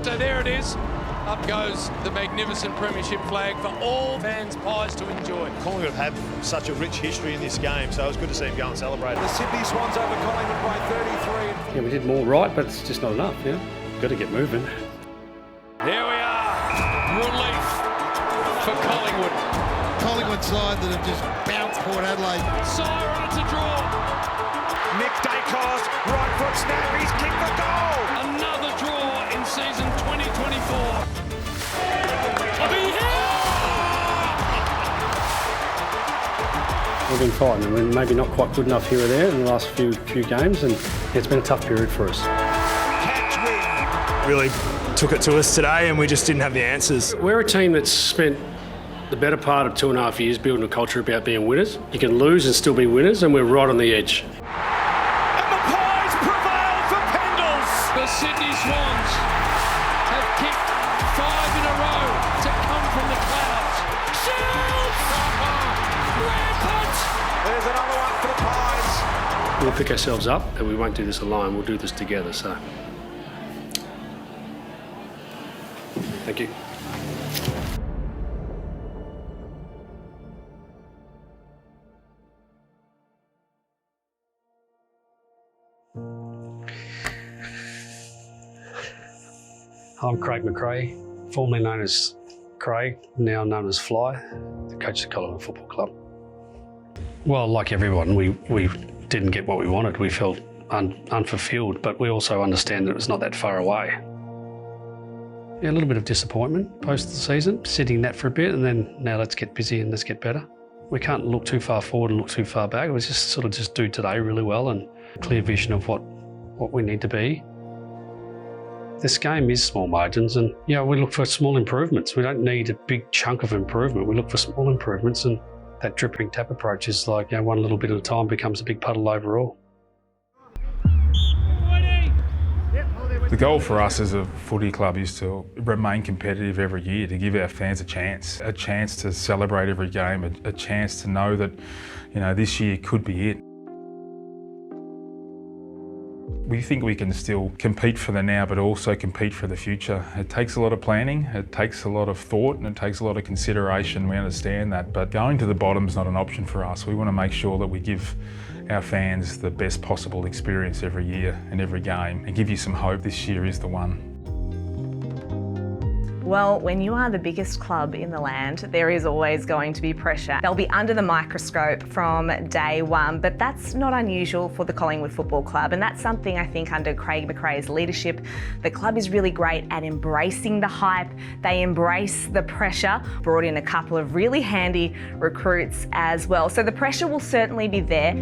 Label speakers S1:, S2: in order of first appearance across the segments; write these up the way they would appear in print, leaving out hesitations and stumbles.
S1: So there it is. Up goes the magnificent premiership flag for all fans' pies to enjoy.
S2: Collingwood have such a rich history in this game, so it was good to see him go and celebrate.
S3: The Sydney Swans over Collingwood by 33.
S4: Yeah, we did more right, but it's just not enough, yeah. Got to get moving.
S1: Here we are. Relief for Collingwood.
S5: Collingwood side that have just bounced Port Adelaide.
S1: Siren, it's a draw.
S3: Nick Dacos, right foot snap, he's kicked the goal.
S1: Another draw in season 2024.
S4: We've been fighting, and we're maybe not quite good enough here or there in the last few games, and it's been a tough period for us.
S3: Catch win.
S6: Really took it to us today, and we just didn't have the answers.
S4: We're a team that's spent the better part of 2.5 years building a culture about being winners. You can lose and still be winners, and we're right on the edge.
S3: And the Pies prevail for Pendles.
S1: The Sydney Swans have kicked 5 in a row to come from the clouds. Shields! Rampant!
S3: There's another one for the Pies.
S4: We'll pick ourselves up, and we won't do this alone. We'll do this together, so. Thank you. I'm Craig McRae, formerly known as Craig, now known as Fly, the coach of the Collingwood Football Club. Well, like everyone, we didn't get what we wanted. We felt unfulfilled, but we also understand that it was not that far away. Yeah, a little bit of disappointment post the season, sitting that for a bit, and then now let's get busy and let's get better. We can't look too far forward and look too far back. We just sort of just do today really well and clear vision of what we need to be. This game is small margins, and we look for small improvements. We don't need a big chunk of improvement. We look for small improvements, and that dripping tap approach is like one little bit at a time becomes a big puddle overall.
S7: The goal for us as a footy club is to remain competitive every year, to give our fans a chance to celebrate every game, a chance to know that this year could be it. We think we can still compete for the now, but also compete for the future. It takes a lot of planning, it takes a lot of thought, and it takes a lot of consideration. We understand that, but going to the bottom is not an option for us. We want to make sure that we give our fans the best possible experience every year and every game, and give you some hope this year is the one.
S8: Well, when you are the biggest club in the land, there is always going to be pressure. They'll be under the microscope from day one, but that's not unusual for the Collingwood Football Club, and that's something I think under Craig McRae's leadership, the club is really great at embracing the hype. They embrace the pressure, brought in a couple of really handy recruits as well. So the pressure will certainly be there.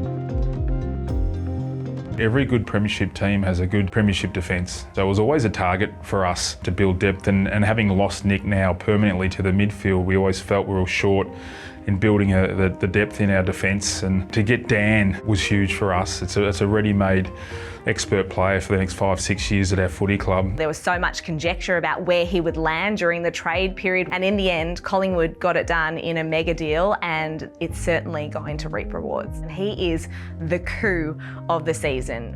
S7: Every good premiership team has a good premiership defence. So it was always a target for us to build depth, and having lost Nick now permanently to the midfield, we always felt we were short in building the depth in our defence, and to get Dan was huge for us. It's a ready-made expert player for the next 5-6 years at our footy club.
S8: There was so much conjecture about where he would land during the trade period, and in the end Collingwood got it done in a mega deal, and it's certainly going to reap rewards. And he is the coup of the season.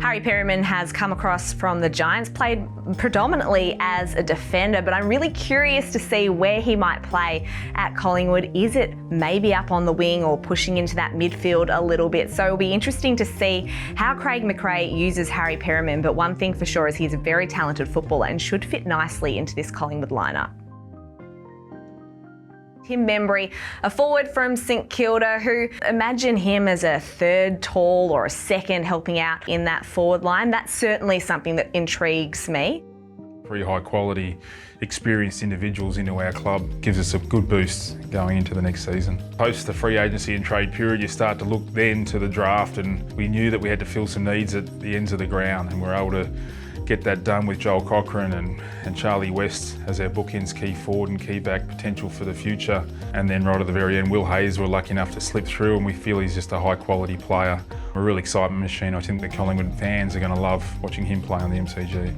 S8: Harry Perryman has come across from the Giants, played predominantly as a defender, but I'm really curious to see where he might play at Collingwood. Is it maybe up on the wing or pushing into that midfield a little bit? So it'll be interesting to see how Craig McRae uses Harry Perryman, but one thing for sure is he's a very talented footballer and should fit nicely into this Collingwood lineup. Tim Membry, a forward from St Kilda, who imagine him as a third tall or a second helping out in that forward line. That's certainly something that intrigues me.
S7: Very high quality, experienced individuals into our club gives us a good boost going into the next season. Post the free agency and trade period, you start to look then to the draft, and we knew that we had to fill some needs at the ends of the ground, and we're able to get that done with Joel Cochran and Charlie West as our bookends, key forward and key back potential for the future. And then right at the very end, Will Hayes, we're lucky enough to slip through, and we feel he's just a high quality player. We're a real excitement machine. I think the Collingwood fans are going to love watching him play on the MCG.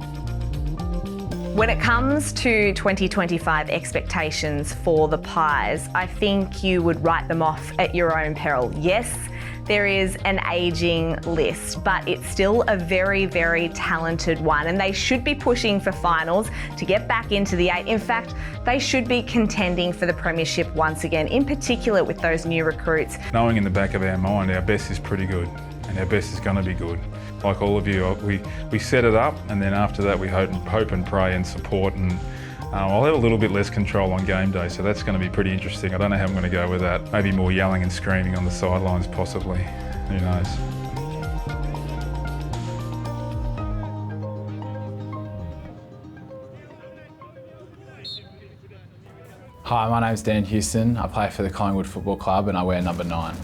S8: When it comes to 2025 expectations for the Pies, I think you would write them off at your own peril. Yes, there is an ageing list, but it's still a very, very talented one, and they should be pushing for finals to get back into the 8. In fact, they should be contending for the premiership once again, in particular with those new recruits.
S7: Knowing in the back of our mind our best is pretty good and our best is going to be good. Like all of you, we set it up, and then after that we hope and pray and support, and I'll have a little bit less control on game day, so that's going to be pretty interesting. I don't know how I'm going to go with that. Maybe more yelling and screaming on the sidelines possibly. Who knows?
S9: Hi, my name's Dan Houston. I play for the Collingwood Football Club and I wear number 9.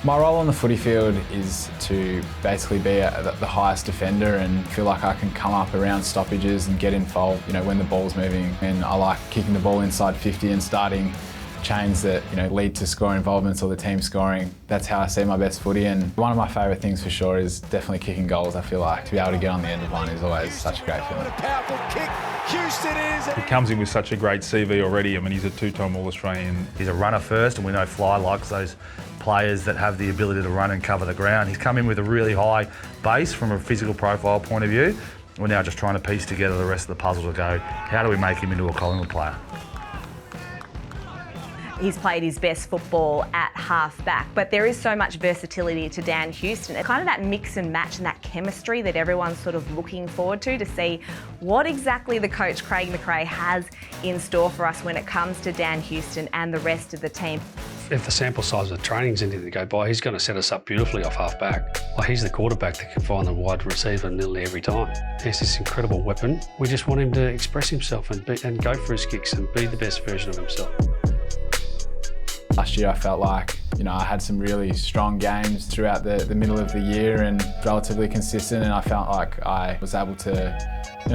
S9: My role on the footy field is to basically be the highest defender and feel like I can come up around stoppages and get involved, when the ball's moving. And I like kicking the ball inside 50 and starting chains that, lead to scoring involvements or the team scoring. That's how I see my best footy, and one of my favourite things for sure is definitely kicking goals. I feel like to be able to get on the end of one is always such a great feeling.
S3: What a powerful kick. Houston is.
S7: He comes in with such a great CV already. I mean, he's a 2-time All-Australian.
S10: He's a runner first, and we know Fly likes those players that have the ability to run and cover the ground. He's come in with a really high base from a physical profile point of view. We're now just trying to piece together the rest of the puzzle to go, how do we make him into a Collingwood player?
S8: He's played his best football at half-back, but there is so much versatility to Dan Houston. It's kind of that mix and match and that chemistry that everyone's sort of looking forward to see what exactly the coach Craig McRae has in store for us when it comes to Dan Houston and the rest of the team.
S4: If the sample size of training's anything to go by, he's going to set us up beautifully off half-back. Well, he's the quarterback that can find the wide receiver nearly every time. He's this incredible weapon. We just want him to express himself and go for his kicks and be the best version of himself.
S9: Last year I felt like, I had some really strong games throughout the middle of the year and relatively consistent, and I felt like I was able to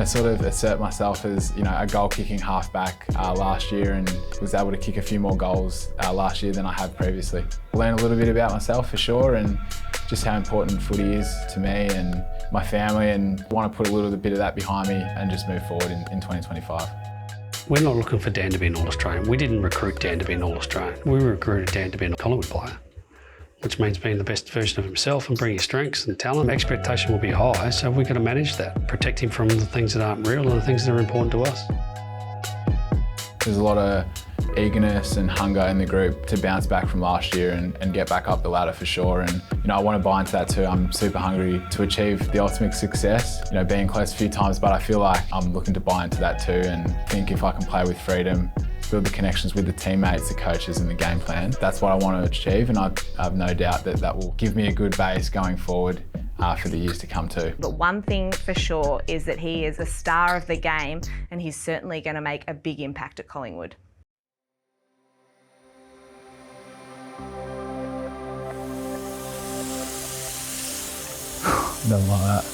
S9: sort of assert myself as a goal-kicking halfback last year, and was able to kick a few more goals last year than I have previously. Learned a little bit about myself for sure, and just how important footy is to me and my family, and want to put a little bit of that behind me and just move forward in 2025.
S4: We're not looking for Dan to be an All-Australian. We didn't recruit Dan to be an All-Australian. We recruited Dan to be a Collingwood player, which means being the best version of himself and bringing strengths and talent. Expectation will be high, so we've got to manage that. Protect him from the things that aren't real and the things that are important to us.
S9: There's a lot of eagerness and hunger in the group to bounce back from last year and get back up the ladder for sure. And I want to buy into that too. I'm super hungry to achieve the ultimate success. Being close a few times, but I feel like I'm looking to buy into that too, and think if I can play with freedom, build the connections with the teammates, the coaches and the game plan, that's what I want to achieve, and I have no doubt that will give me a good base going forward for the years to come too.
S8: But one thing for sure is that he is a star of the game, and he's certainly going to make a big impact at Collingwood.
S9: Doesn't like that.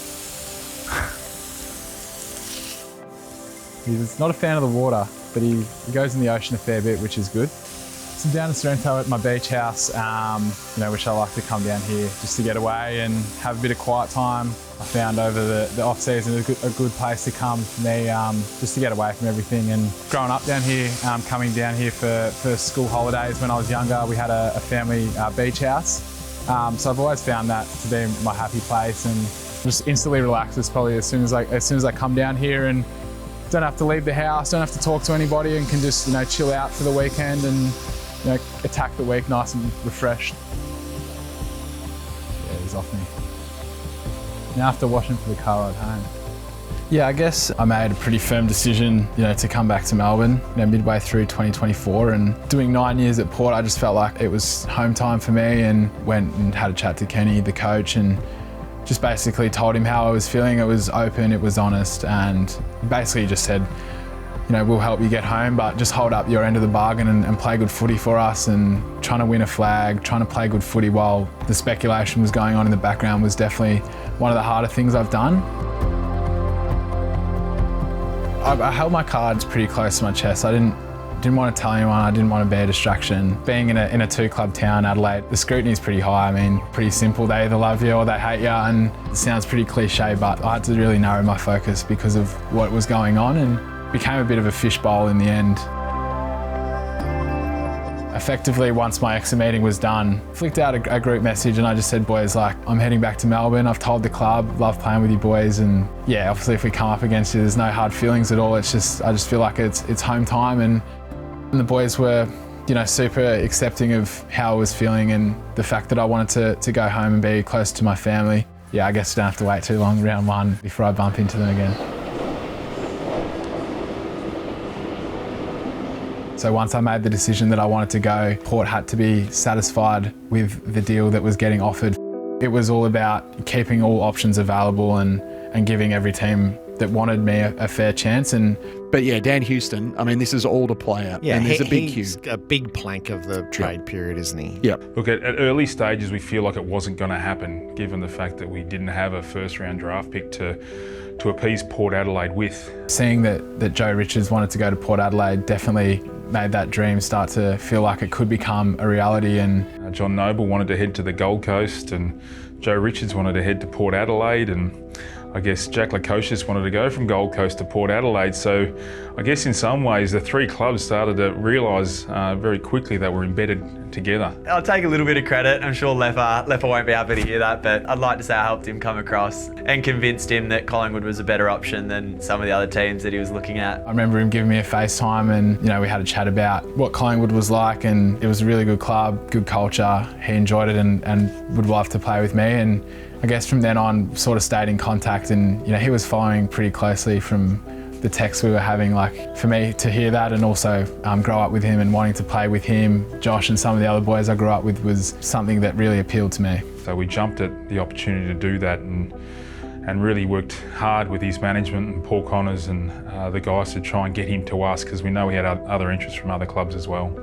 S9: He's not a fan of the water, but he goes in the ocean a fair bit, which is good. So down in Sorrento at my beach house, which I like to come down here just to get away and have a bit of quiet time. I found over the off season a good place to come for me, just to get away from everything. And growing up down here, coming down here for school holidays when I was younger, we had a family beach house. So I've always found that to be my happy place, and just instantly relaxes probably as soon as I come down here and don't have to leave the house, don't have to talk to anybody, and can just chill out for the weekend and attack the week nice and refreshed. Yeah, he's off me. Now after washing for the car ride home. Yeah, I guess I made a pretty firm decision, to come back to Melbourne, midway through 2024, and doing 9 years at Port, I just felt like it was home time for me, and went and had a chat to Kenny, the coach, and just basically told him how I was feeling. It was open, it was honest, and basically just said, we'll help you get home, but just hold up your end of the bargain and play good footy for us. And trying to win a flag, trying to play good footy while the speculation was going on in the background was definitely one of the harder things I've done. I held my cards pretty close to my chest. I didn't want to tell anyone, I didn't want to be a distraction. Being in a two-club town, Adelaide, the scrutiny is pretty high. I mean, pretty simple. They either love you or they hate you, and it sounds pretty cliche, but I had to really narrow my focus because of what was going on, and became a bit of a fishbowl in the end. A effectively, once my exit meeting was done, flicked out a group message and I just said, boys, like, I'm heading back to Melbourne. I've told the club, love playing with you boys. And yeah, obviously if we come up against you, there's no hard feelings at all. It's just, I just feel like it's home time. And the boys were, you know, super accepting of how I was feeling and the fact that I wanted to go home and be close to my family. Yeah, I guess I don't have to wait too long, round one, before I bump into them again. So once I made the decision that I wanted to go, Port had to be satisfied with the deal that was getting offered. It was all about keeping all options available and giving every team that wanted me a fair chance.
S11: But yeah, Dan Houston, I mean, this is all to play out.
S12: Yeah,
S11: and there's
S12: he's a big plank of the trade period, isn't he?
S11: Yeah.
S7: Look, at early stages, we feel like it wasn't going to happen, given the fact that we didn't have a first-round draft pick to appease Port Adelaide with.
S9: Seeing that Joe Richards wanted to go to Port Adelaide definitely made that dream start to feel like it could become a reality. And
S7: John Noble wanted to head to the Gold Coast, and Joe Richards wanted to head to Port Adelaide, and I guess Jack Lukosius wanted to go from Gold Coast to Port Adelaide. So I guess in some ways the three clubs started to realise very quickly that we're embedded together.
S13: I'll take a little bit of credit. I'm sure Leffer won't be happy to hear that, but I'd like to say I helped him come across and convinced him that Collingwood was a better option than some of the other teams that he was looking at.
S9: I remember him giving me a FaceTime and, you know, we had a chat about what Collingwood was like, and it was a really good club, good culture. He enjoyed it and would love to play with me. And I guess from then on, sort of stayed in contact, and you know, he was following pretty closely from the texts we were having. Like, for me to hear that and also grow up with him and wanting to play with him, Josh and some of the other boys I grew up with, was something that really appealed to me.
S7: So we jumped at the opportunity to do that and really worked hard with his management and Paul Connors and the guys to try and get him to us, because we know we had other interests from other clubs as well.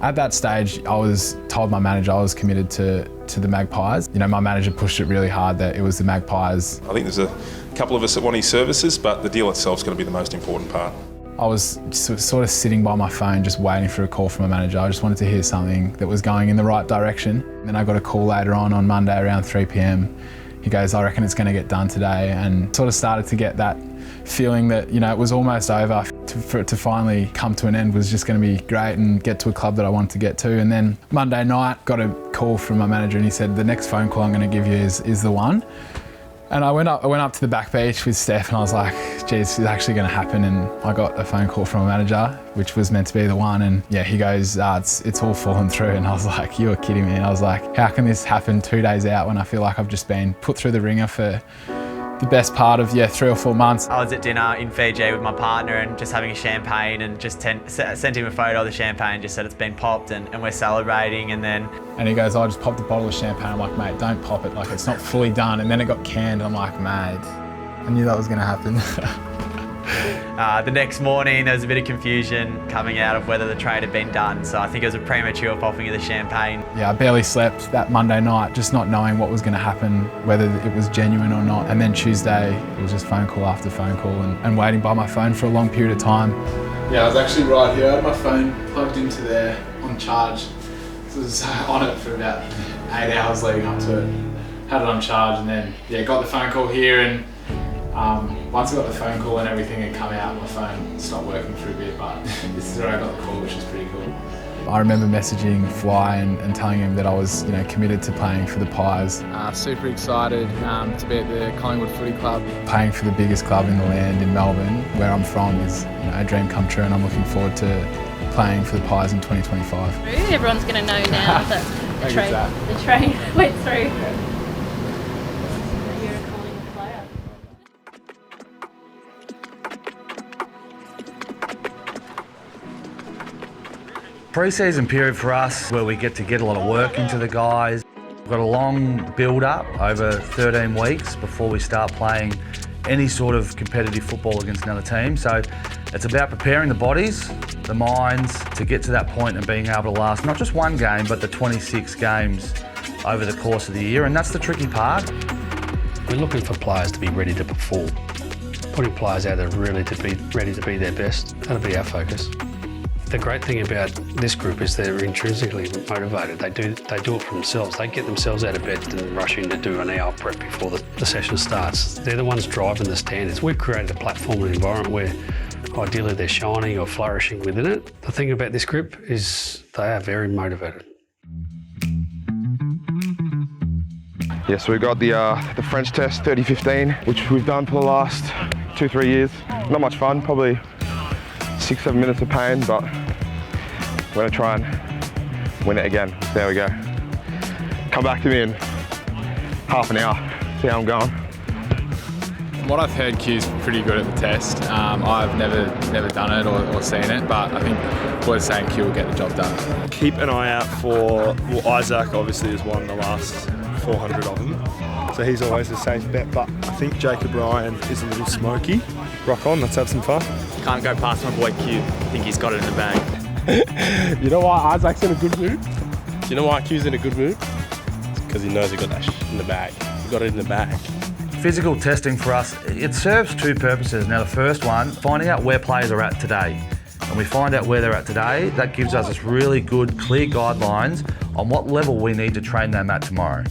S9: At that stage, I was told my manager I was committed to the Magpies. You know, my manager pushed it really hard that it was the Magpies.
S14: I think there's a couple of us that want his services, but the deal itself is going to be the most important part.
S9: I was sort of sitting by my phone just waiting for a call from my manager. I just wanted to hear something that was going in the right direction. And then I got a call later on Monday around 3 p.m. He goes, I reckon it's going to get done today, and sort of started to get that feeling that, you know, it was almost over. For it to finally come to an end was just going to be great and get to a club that I wanted to get to. And then Monday night, got a call from my manager and he said, the next phone call I'm going to give you is the one. And I went up to the back beach with Steph and I was like, geez, it's actually going to happen. And I got a phone call from a manager, which was meant to be the one. And yeah, he goes, it's all fallen through. And I was like, you are kidding me. And I was like, how can this happen 2 days out when I feel like I've just been put through the ringer for the best part of 3 or 4 months.
S13: I was at dinner in Fiji with my partner and just having a champagne, and just sent him a photo of the champagne, just said it's been popped and we're celebrating. And
S9: he goes, I just popped a bottle of champagne. I'm like, mate, don't pop it, like it's not fully done. And then it got canned. I'm like, mate, I knew that was going to happen.
S13: The next morning there was a bit of confusion coming out of whether the trade had been done, so I think it was a premature popping of the champagne.
S9: Yeah, I barely slept that Monday night, just not knowing what was going to happen, whether it was genuine or not. And then Tuesday, it was just phone call after phone call and waiting by my phone for a long period of time. Yeah, I was actually right here. I had my phone plugged into there on charge. So I was on it for about 8 hours leading up to it. Had it on charge, and then got the phone call here, and once I got the phone call and everything had come out, my phone stopped working for a bit, but this is where I got the call, which is pretty cool. I remember messaging Fly and telling him that I was, committed to playing for the Pies. Super excited to be at the Collingwood Footy Club. Playing for the biggest club in the land in Melbourne, where I'm from, is a dream come true, and I'm looking forward to playing for the Pies in 2025.
S15: Everyone's going to know now that the train went through.
S10: Pre-season period for us, where we get a lot of work into the guys. We've got a long build-up over 13 weeks before we start playing any sort of competitive football against another team. So it's about preparing the bodies, the minds, to get to that point and being able to last not just one game, but the 26 games over the course of the year, and that's the tricky part.
S4: We're looking for players to be ready to perform. Putting players out there really to be ready to be their best, that'll be our focus. The great thing about this group is they're intrinsically motivated. They do it for themselves. They get themselves out of bed and rush in to do an hour prep before the session starts. They're the ones driving the standards. We've created a platform and environment where Ideally, they're shining or flourishing within it. The thing about this group is they are very motivated.
S16: Yeah, so we got the French test 30-15, which we've done for the last 2-3 years. Not much fun, probably 6-7 minutes of pain, but we're gonna try and win it again. There we go. Come back to me in half an hour, see how I'm going.
S9: From what I've heard, Q's pretty good at the test. I've never done it or seen it, but I think we're saying Q will get the job done.
S6: Keep an eye out for, well, Isaac obviously has won the last 400 of them, so he's always a safe bet, but I think Jacob Ryan is a little smoky. Rock on, let's have some fun.
S13: Can't go past my boy Q. I think he's got it in the bag.
S17: You know why Isaac's in a good mood? Do you know why Q's in a good mood? It's because he knows he got that in the bag. He got it in the bag.
S10: Physical testing for us, it serves two purposes. Now the first one, finding out where players are at today. And we find out where they're at today, that gives us this really good, clear guidelines on what level we need to train them at tomorrow.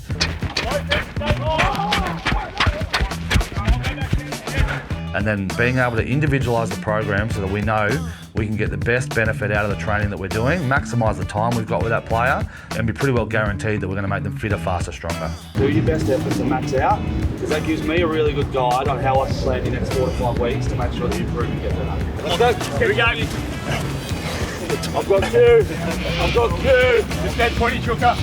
S10: And then being able to individualise the program so that we know we can get the best benefit out of the training that we're doing, maximise the time we've got with that player, and be pretty well guaranteed that we're going to make them fitter, faster, stronger.
S18: Do your best efforts to max out, because that gives me a really good guide on how I can plan the next 4 to 5 weeks to make sure that you improve and get better. Let's go. Here we go. I've got Q. I've got Q. Just get 20 chuka.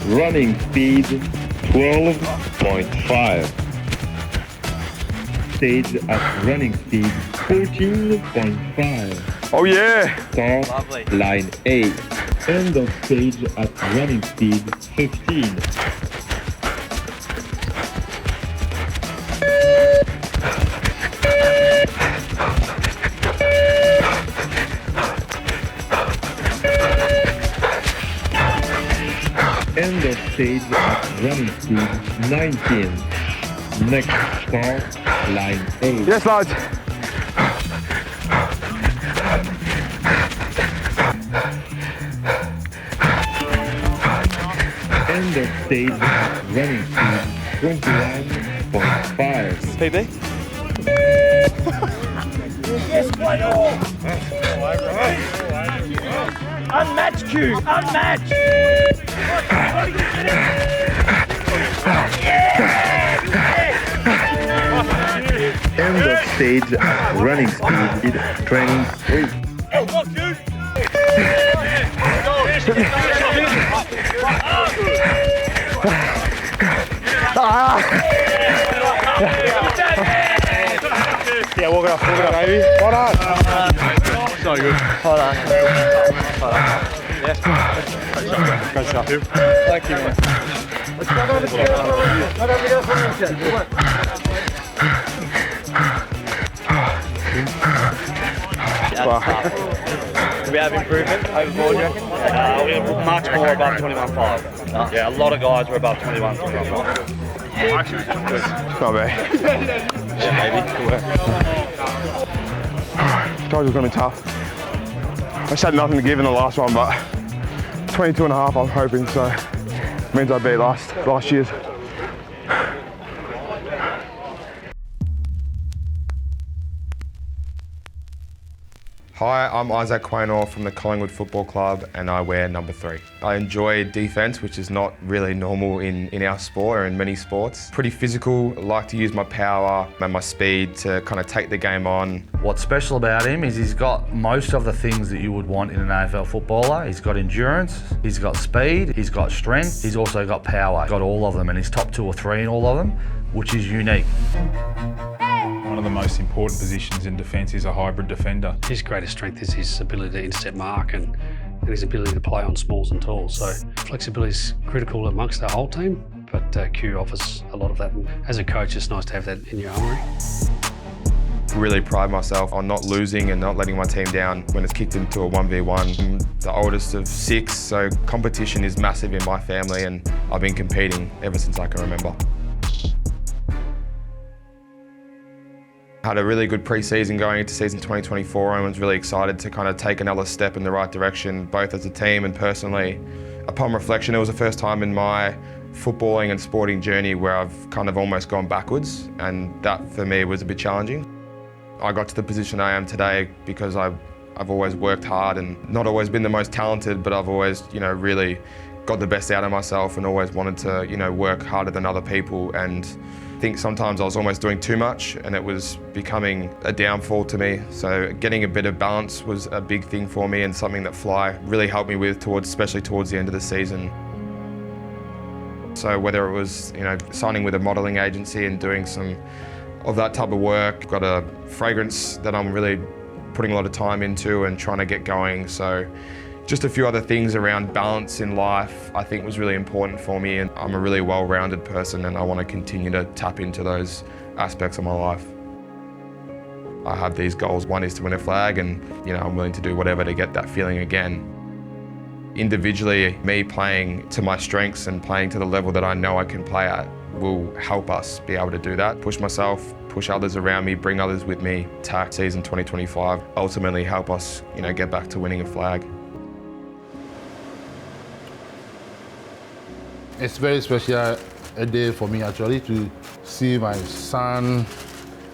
S19: Running speed 12.5. Stage at running speed 14.5.
S16: Oh yeah!
S19: Start
S13: Lovely.
S19: line 8. End of stage at running speed 15. End of stage at running speed 19. Next start, line 8.
S16: Yes, lads.
S19: End of stage at running speed 21.5.
S6: PB?
S18: Yes, Quaynor! Unmatched, Q! Unmatched!
S19: End of stage at running speed training 3.
S16: Yeah, walk it off, baby. Well done.
S6: So good.
S16: Well done.
S6: Well done. Yeah. Great stuff. Thank you, man.
S18: Let's go over together.
S13: Do we have improvement overboard, do you reckon?
S18: We're much more above 21.5. Yeah, a lot of guys were above 21, 21.5.
S16: Not bad.
S13: Yeah, maybe.
S16: Guys, was going to be tough. I just had nothing to give in the last one, but 22.5 I'm hoping, so it means I beat last year's. Hi, I'm Isaac Quaynor from the Collingwood Football Club and I wear number 3. I enjoy defence, which is not really normal in our sport or in many sports. Pretty physical, I like to use my power and my speed to kind of take the game on.
S10: What's special about him is he's got most of the things that you would want in an AFL footballer. He's got endurance, he's got speed, he's got strength, he's also got power. He's got all of them and he's top 2 or 3 in all of them, which is unique.
S7: One of the most important positions in defence is a hybrid defender.
S4: His greatest strength is his ability to intercept mark and his ability to play on smalls and talls. So flexibility is critical amongst the whole team, but Q offers a lot of that. And as a coach, it's nice to have that in your armoury.
S16: Really pride myself on not losing and not letting my team down when it's kicked into a 1v1. I'm the oldest of 6, so competition is massive in my family and I've been competing ever since I can remember. Had a really good pre-season going into season 2024 and was really excited to kind of take another step in the right direction, both as a team and personally. Upon reflection, it was the first time in my footballing and sporting journey where I've kind of almost gone backwards, and that for me was a bit challenging. I got to the position I am today because I've always worked hard and not always been the most talented, but I've always, really got the best out of myself and always wanted to, work harder than other people. And I think sometimes I was almost doing too much and it was becoming a downfall to me. So getting a bit of balance was a big thing for me and something that Fly really helped me with, especially towards the end of the season. So whether it was, signing with a modelling agency and doing some of that type of work, got a fragrance that I'm really putting a lot of time into and trying to get going. So just a few other things around balance in life I think was really important for me, and I'm a really well-rounded person and I want to continue to tap into those aspects of my life. I have these goals. One is to win a flag, and I'm willing to do whatever to get that feeling again. Individually, me playing to my strengths and playing to the level that I know I can play at will help us be able to do that. Push myself, push others around me, bring others with me, tack season 2025, ultimately help us, get back to winning a flag.
S20: It's very special a day for me actually to see my son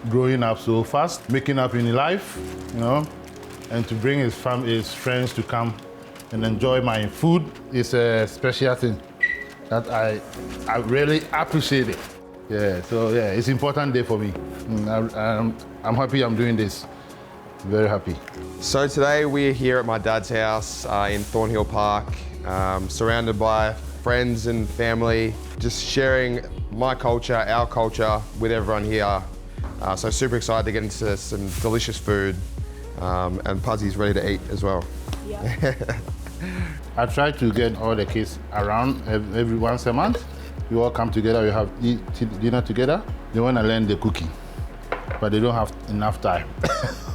S20: growing up so fast, making up in life, and to bring his friends to come and enjoy my food is a special thing that I really appreciate it. It's an important day for me. I'm happy I'm doing this. Very happy.
S16: So today we're here at my dad's house in Thornhill Park, surrounded by friends and family, just sharing my culture, our culture with everyone here. So super excited to get into some delicious food, and Puzzy's ready to eat as well.
S20: Yep. I try to get all the kids around every once a month. We all come together, we have dinner together. They want to learn the cooking, but they don't have enough time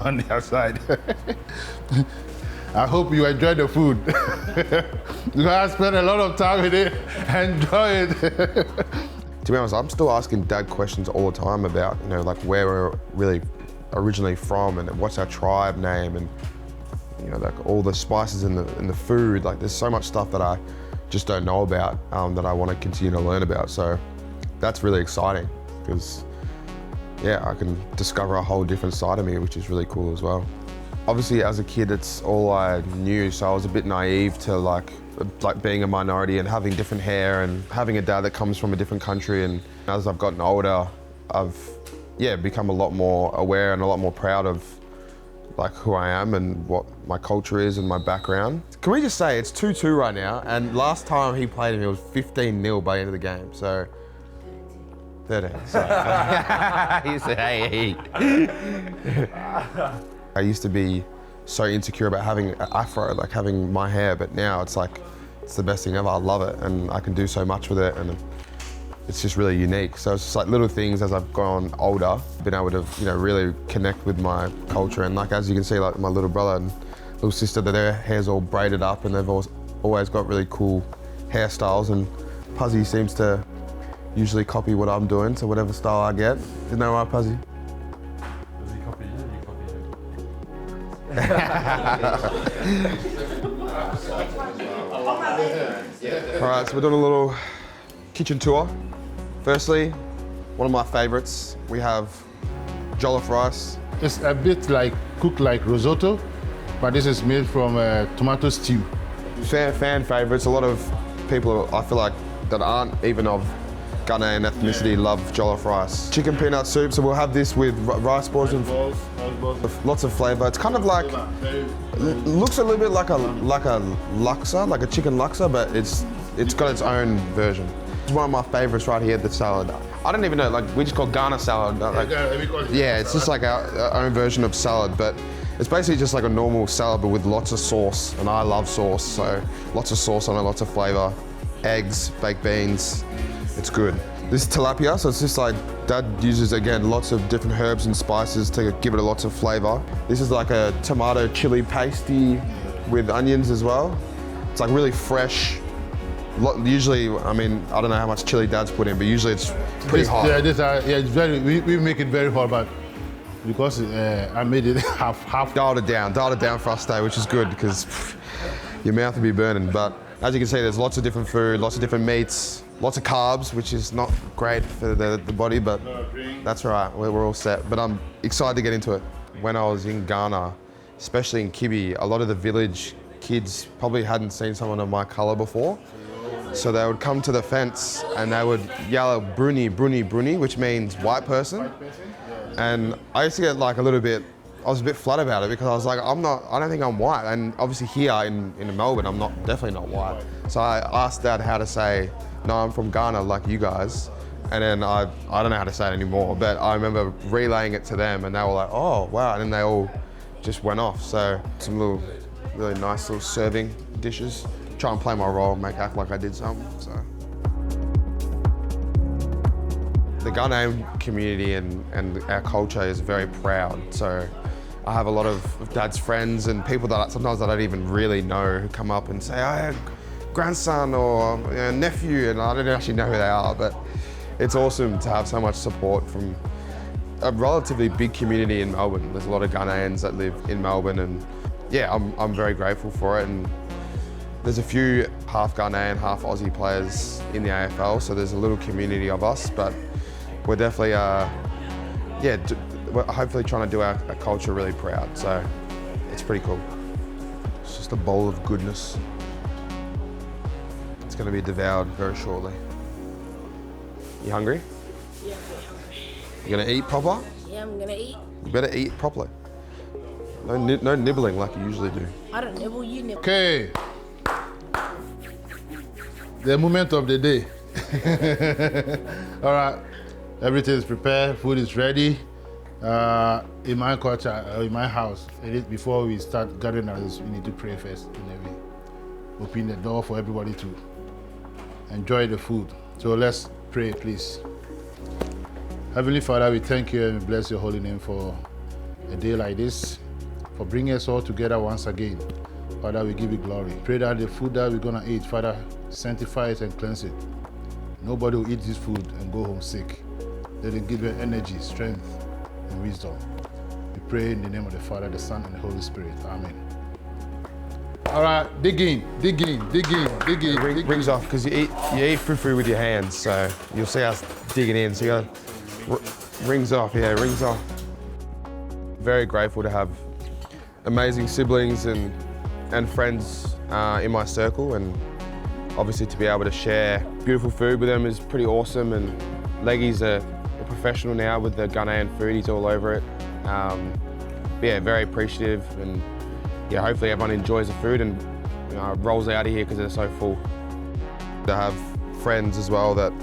S20: on their side. I hope you enjoy the food. Because I spend a lot of time with it, enjoy it.
S16: To be honest, I'm still asking Dad questions all the time about, like where we're really originally from and what's our tribe name, and like all the spices in the food. Like there's so much stuff that I just don't know about that I want to continue to learn about. So that's really exciting because I can discover a whole different side of me, which is really cool as well. Obviously as a kid, it's all I knew, so I was a bit naive to like being a minority and having different hair and having a dad that comes from a different country. And as I've gotten older, I've become a lot more aware and a lot more proud of like who I am and what my culture is and my background. Can we just say it's 2-2 right now, and last time he played him, it was 15-0 by the end of the game, so 13. He said, hey. I used to be so insecure about having an afro, like having my hair, but now it's like, it's the best thing ever. I love it, and I can do so much with it, and it's just really unique. So it's just like little things as I've gone older, been able to, really connect with my culture. And like, as you can see, like my little brother and little sister, their hair's all braided up and they've always got really cool hairstyles, and Puzzy seems to usually copy what I'm doing, so whatever style I get. Isn't that right, Puzzy?
S7: Does he copy you?
S16: All right, so we're doing a little kitchen tour. Firstly, one of my favorites, we have jollof rice.
S20: It's a bit like cooked like risotto, but this is made from tomato stew.
S16: Fan favorites. A lot of people, I feel like, that aren't even of Ghanaian ethnicity love jollof rice. Chicken peanut soup, so we'll have this with rice balls and lots of flavour. It's kind of like, looks a little bit like a laksa, like a chicken laksa, but it's got its own version. It's one of my favourites right here, the salad. I don't even know, like we just call Ghana salad. It's just like our own version of salad, but it's basically just like a normal salad, but with lots of sauce, and I love sauce, so lots of sauce on it, lots of flavour. Eggs, baked beans, it's good. This is tilapia, so it's just like, Dad uses, again, lots of different herbs and spices to give it lots of flavour. This is like a tomato chili pasty with onions as well. It's like really fresh. Usually, I mean, I don't know how much chili Dad's put in, but usually it's pretty hot.
S20: It's very, we make it very hot, but because I made it half.
S16: Dialed it down for us today, which is good because your mouth would be burning. But As you can see, there's lots of different food, lots of different meats, lots of carbs, which is not great for the body, but that's all right, we're all set. But I'm excited to get into it. When I was in Ghana, especially in Kibi, a lot of the village kids probably hadn't seen someone of my colour before. So they would come to the fence and they would yell Bruni, Bruni, Bruni, which means white person. And I used to get like a little bit, I was a bit flat about it because I was like, I don't think I'm white. And obviously here in Melbourne, I'm definitely not white. So I asked Dad how to say, no, I'm from Ghana like you guys. And then I don't know how to say it anymore, but I remember relaying it to them and they were like, oh, wow. And then they all just went off. So some little, really nice little serving dishes. Try and play my role, act like I did something, so. The Ghanaian community and our culture is very proud. So I have a lot of Dad's friends and people that sometimes I don't even really know who come up and say, I had grandson or nephew, and I don't actually know who they are, but it's awesome to have so much support from a relatively big community in Melbourne. There's a lot of Ghanaians that live in Melbourne, and yeah, I'm very grateful for it. And there's a few half Ghanaian, half Aussie players in the AFL, so there's a little community of us, but we're definitely, we're hopefully trying to do our culture really proud, so it's pretty cool. It's just a bowl of goodness. It's going to be devoured very shortly. You hungry?
S15: Yeah, I'm very hungry.
S16: You going to eat proper?
S15: Yeah, I'm gonna eat.
S16: You better eat properly. No nibbling like you usually do.
S15: I don't nibble, you nibble.
S20: Okay. The moment of the day. All right, everything is prepared, food is ready. In my culture, in my house, before we start gathering others, we need to pray first. And then we open the door for everybody to enjoy the food. So let's pray, please. Heavenly Father, we thank you and we bless your holy name for a day like this, for bringing us all together once again. Father, we give you glory. Pray that the food that we're gonna eat, Father, sanctify it and cleanse it. Nobody will eat this food and go home sick. Let it give you energy, strength, and wisdom. We pray in the name of the Father, the Son, and the Holy Spirit. Amen. All right, dig in.
S16: Rings off, because you eat fufu with your hands, so you'll see us digging in. So you got rings off, yeah, rings off. Very grateful to have amazing siblings and friends in my circle, and obviously to be able to share beautiful food with them is pretty awesome. And Leggy's a professional now with the Ghanaian food, he's all over it. Yeah, very appreciative, and yeah, hopefully everyone enjoys the food and rolls out of here because they're so full. To have friends as well that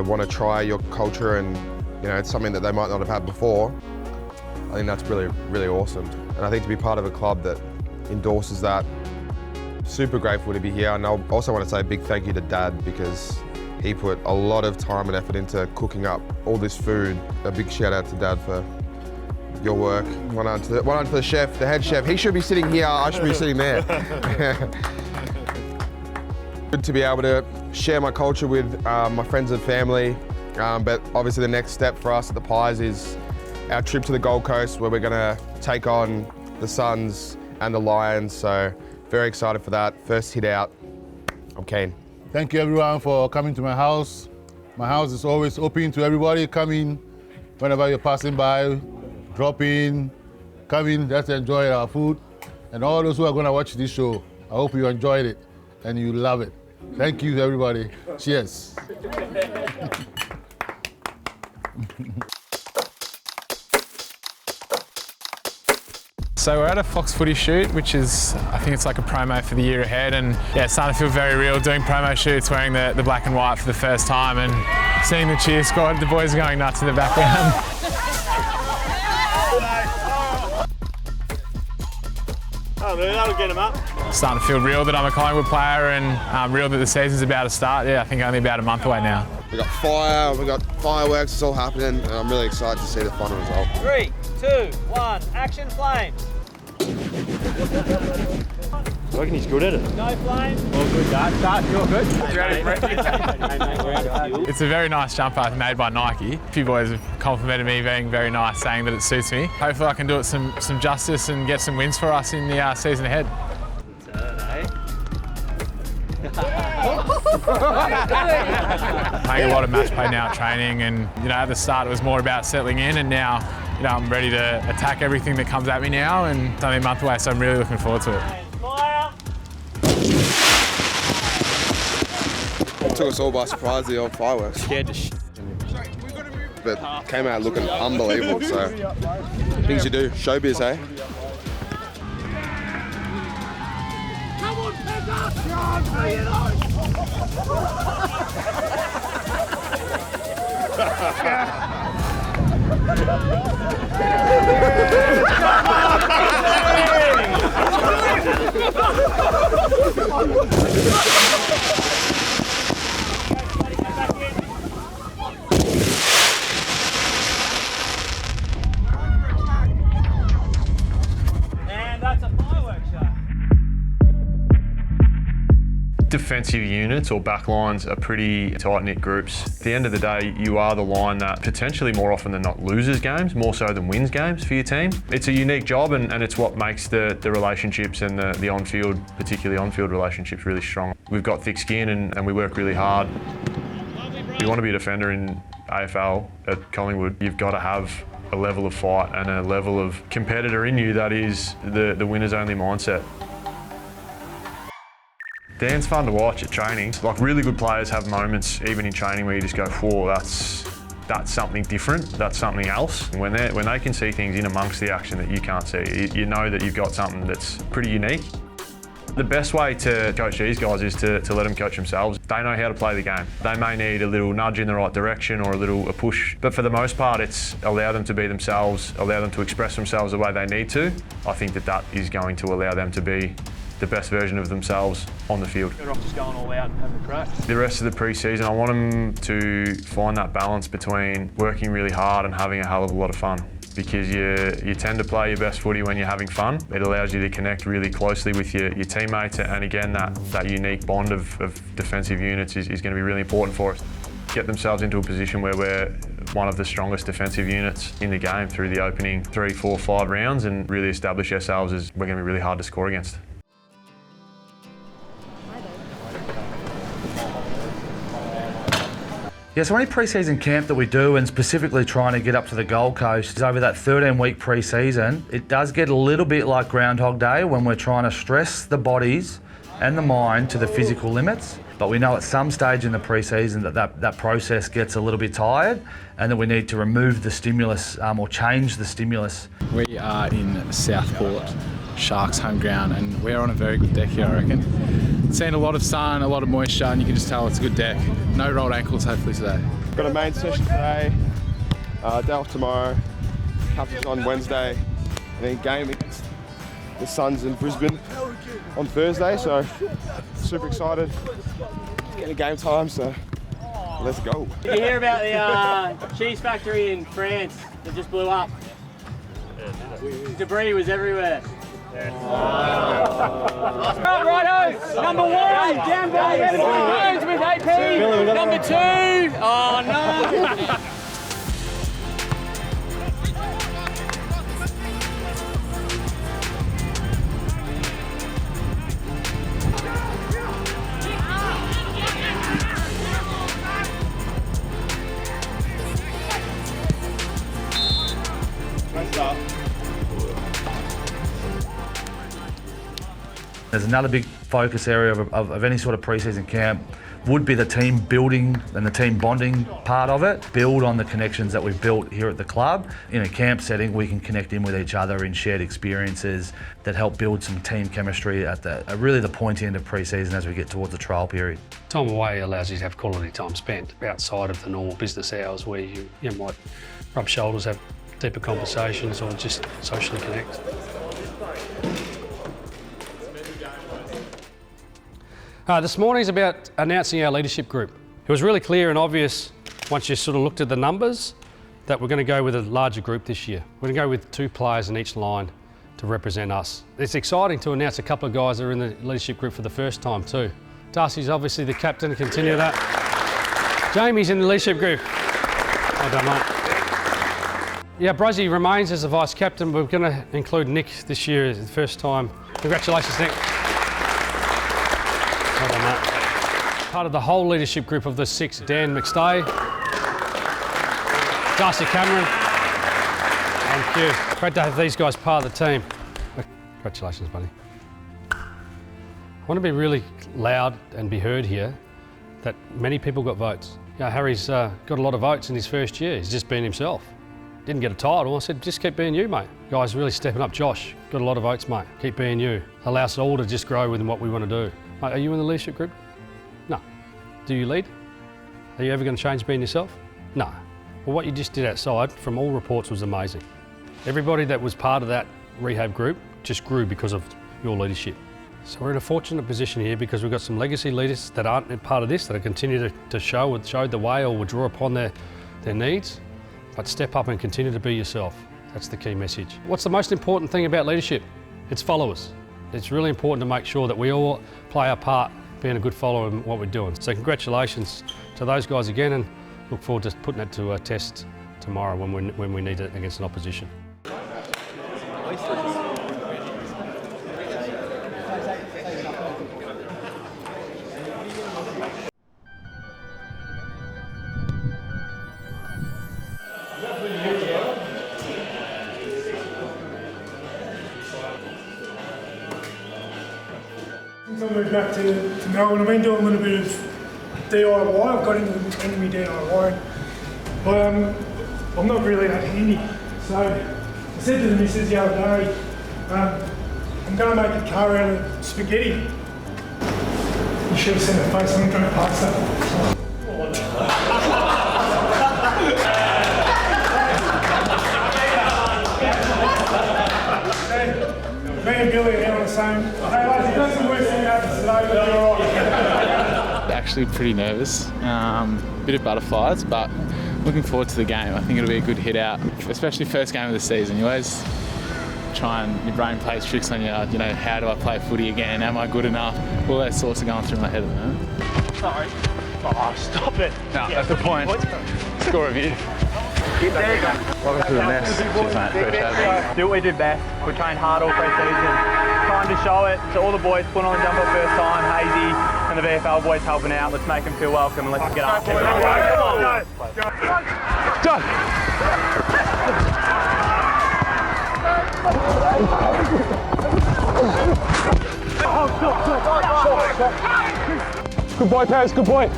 S16: want to try your culture, and it's something that they might not have had before. I think that's really, really awesome. And I think to be part of a club that endorses that, super grateful to be here. And I also want to say a big thank you to Dad, because he put a lot of time and effort into cooking up all this food. A big shout out to Dad for your work. One on to the chef, the head chef. He should be sitting here, I should be sitting there. Good to be able to share my culture with my friends and family. But obviously the next step for us at the Pies is our trip to the Gold Coast, where we're gonna take on the Suns and the Lions. So very excited for that. First hit out, I'm keen.
S20: Thank you everyone for coming to my house. My house is always open to everybody. Come in whenever you're passing by, drop in, come in, let's enjoy our food. And all those who are gonna watch this show, I hope you enjoyed it and you love it. Thank you everybody. Cheers.
S9: So we're at a Fox footy shoot, which is, I think it's like a promo for the year ahead, and yeah, it's starting to feel very real doing promo shoots, wearing the black and white for the first time, and seeing the cheer squad, the boys are going nuts in the background.
S3: Oh, that'll get him up.
S9: Starting to feel real that I'm a Collingwood player, and real that the season's about to start. Yeah, I think only about a month away now.
S16: We got fire, we got fireworks, it's all happening, and I'm really excited to see the final result.
S21: 3, 2, 1, action flames.
S17: I reckon he's good at it.
S21: No flames.
S17: All good, Dad. You're good.
S9: It's a very nice jumper made by Nike. A few boys have complimented me being very nice, saying that it suits me. Hopefully I can do it some justice and get some wins for us in the season ahead. Playing a lot of match play now at training, and at the start it was more about settling in, and now I'm ready to attack everything that comes at me now, and it's only a month away, so I'm really looking forward to it.
S6: It took us all by surprise, the old fireworks.
S17: Scared to
S6: But came out looking unbelievable, so things you do. Showbiz, eh?
S1: Come on,
S21: And that's a fireworks shot.
S2: Defensive units or backlines are pretty tight-knit groups. At the end of the day, you are the line that potentially more often than not loses games, more so than wins games for your team. It's a unique job, and it's what makes the relationships and the on-field, particularly on-field relationships, really strong. We've got thick skin and we work really hard. If you want to be a defender in AFL at Collingwood, you've got to have a level of fight and a level of competitor in you that is the winner's-only mindset. Dan's fun to watch at training. Like, really good players have moments, even in training, where you just go, whoa, that's something different, that's something else. And when they can see things in amongst the action that you can't see, you know that you've got something that's pretty unique. The best way to coach these guys is to let them coach themselves. They know how to play the game. They may need a little nudge in the right direction or a push, but for the most part, it's allow them to be themselves, allow them to express themselves the way they need to. I think that is going to allow them to be the best version of themselves on the field.
S21: Better off just going all out and having a crack.
S2: The rest of the pre-season, I want them to find that balance between working really hard and having a hell of a lot of fun, because you tend to play your best footy when you're having fun. It allows you to connect really closely with your teammates, and again, that unique bond of defensive units is going to be really important for us. Get themselves into a position where we're one of the strongest defensive units in the game through the opening 3, 4, 5 rounds, and really establish ourselves as we're going to be really hard to score against.
S10: Yeah, so any pre-season camp that we do, and specifically trying to get up to the Gold Coast, over that 13-week pre-season, it does get a little bit like Groundhog Day when we're trying to stress the bodies and the mind to the physical limits. But we know at some stage in the pre-season that process gets a little bit tired, and that we need to remove the stimulus or change the stimulus.
S9: We are in Southport, Sharks home ground, and we're on a very good deck here, I reckon. Seen a lot of sun, a lot of moisture, and you can just tell it's a good deck. No rolled ankles, hopefully, today.
S6: Got a main session today, day off tomorrow, captains on Wednesday, and then game against the Suns in Brisbane on Thursday, so super excited. Getting game time, so let's go.
S21: Did you hear about the cheese factory in France that just blew up? Debris was everywhere. Righto, number 1, down by Jones with AP. Number 2, oh no.
S10: There's another big focus area of any sort of pre-season camp would be the team building and the team bonding part of it. Build on the connections that we've built here at the club. In a camp setting, we can connect in with each other in shared experiences that help build some team chemistry at really the pointy end of pre-season as we get towards the trial period.
S4: Time away allows you to have quality time spent outside of the normal business hours, where you might rub shoulders, have deeper conversations, or just socially connect. This morning is about announcing our leadership group. It was really clear and obvious once you sort of looked at the numbers that we're going to go with a larger group this year. We're going to go with 2 players in each line to represent us. It's exciting to announce a couple of guys that are in the leadership group for the first time too. Darcy's obviously the captain, continue that. Jamie's in the leadership group. Well done, mate. Yeah, Bruzzy remains as the vice captain. We're going to include Nick this year as the first time. Congratulations, Nick. Well done, mate. Part of the whole leadership group of the 6, Dan McStay, Darcy Cameron, and Hugh. Great to have these guys part of the team. Congratulations, buddy. I want to be really loud and be heard here that many people got votes. You know, Harry's got a lot of votes in his first year. He's just been himself. Didn't get a title. I said, just keep being you, mate. Guys really stepping up. Josh, got a lot of votes, mate. Keep being you. Allow us all to just grow within what we want to do. Mate, are you in the leadership group? No. Do you lead? Are you ever going to change being yourself? No. Well, what you just did outside, from all reports, was amazing. Everybody that was part of that rehab group just grew because of your leadership. So we're in a fortunate position here because we've got some legacy leaders that aren't part of this, that continue to show the way or will draw upon their needs, but step up and continue to be yourself. That's the key message. What's the most important thing about leadership? It's followers. It's really important to make sure that we all play our part being a good follower in what we're doing. So congratulations to those guys again, and look forward to putting it to a test tomorrow when we need it against an opposition.
S5: Since I moved back to Melbourne, I've been doing a little bit of DIY. I've got into my DIY. I'm not really that handy. So I said to the missus the other day, I'm going to make a car out of spaghetti. You should have seen her face. I'm going to pass that. Me and Billy are now on the same. Hey, lads, you've done some worse thing happens today, but you're all right.
S22: Actually pretty nervous, bit of butterflies, but looking forward to the game. I think it'll be a good hit out, especially first game of the season. You always try and your brain plays tricks on you. You know, how do I play footy again? Am I good enough? All those thoughts are going through my head at the moment.
S5: Sorry. Oh, stop it.
S22: No, that's the point. Score review.
S5: There you go.
S22: Welcome to the nest. Cheers, mate. Appreciate it.
S23: Do what we do best. We trained hard all pre-season. Trying to show it to all the boys putting on the jumper first time, Hazy and the VFL boys helping out. Let's make them feel welcome and let's get up. Come on.
S22: Good boy, Paris, good boy.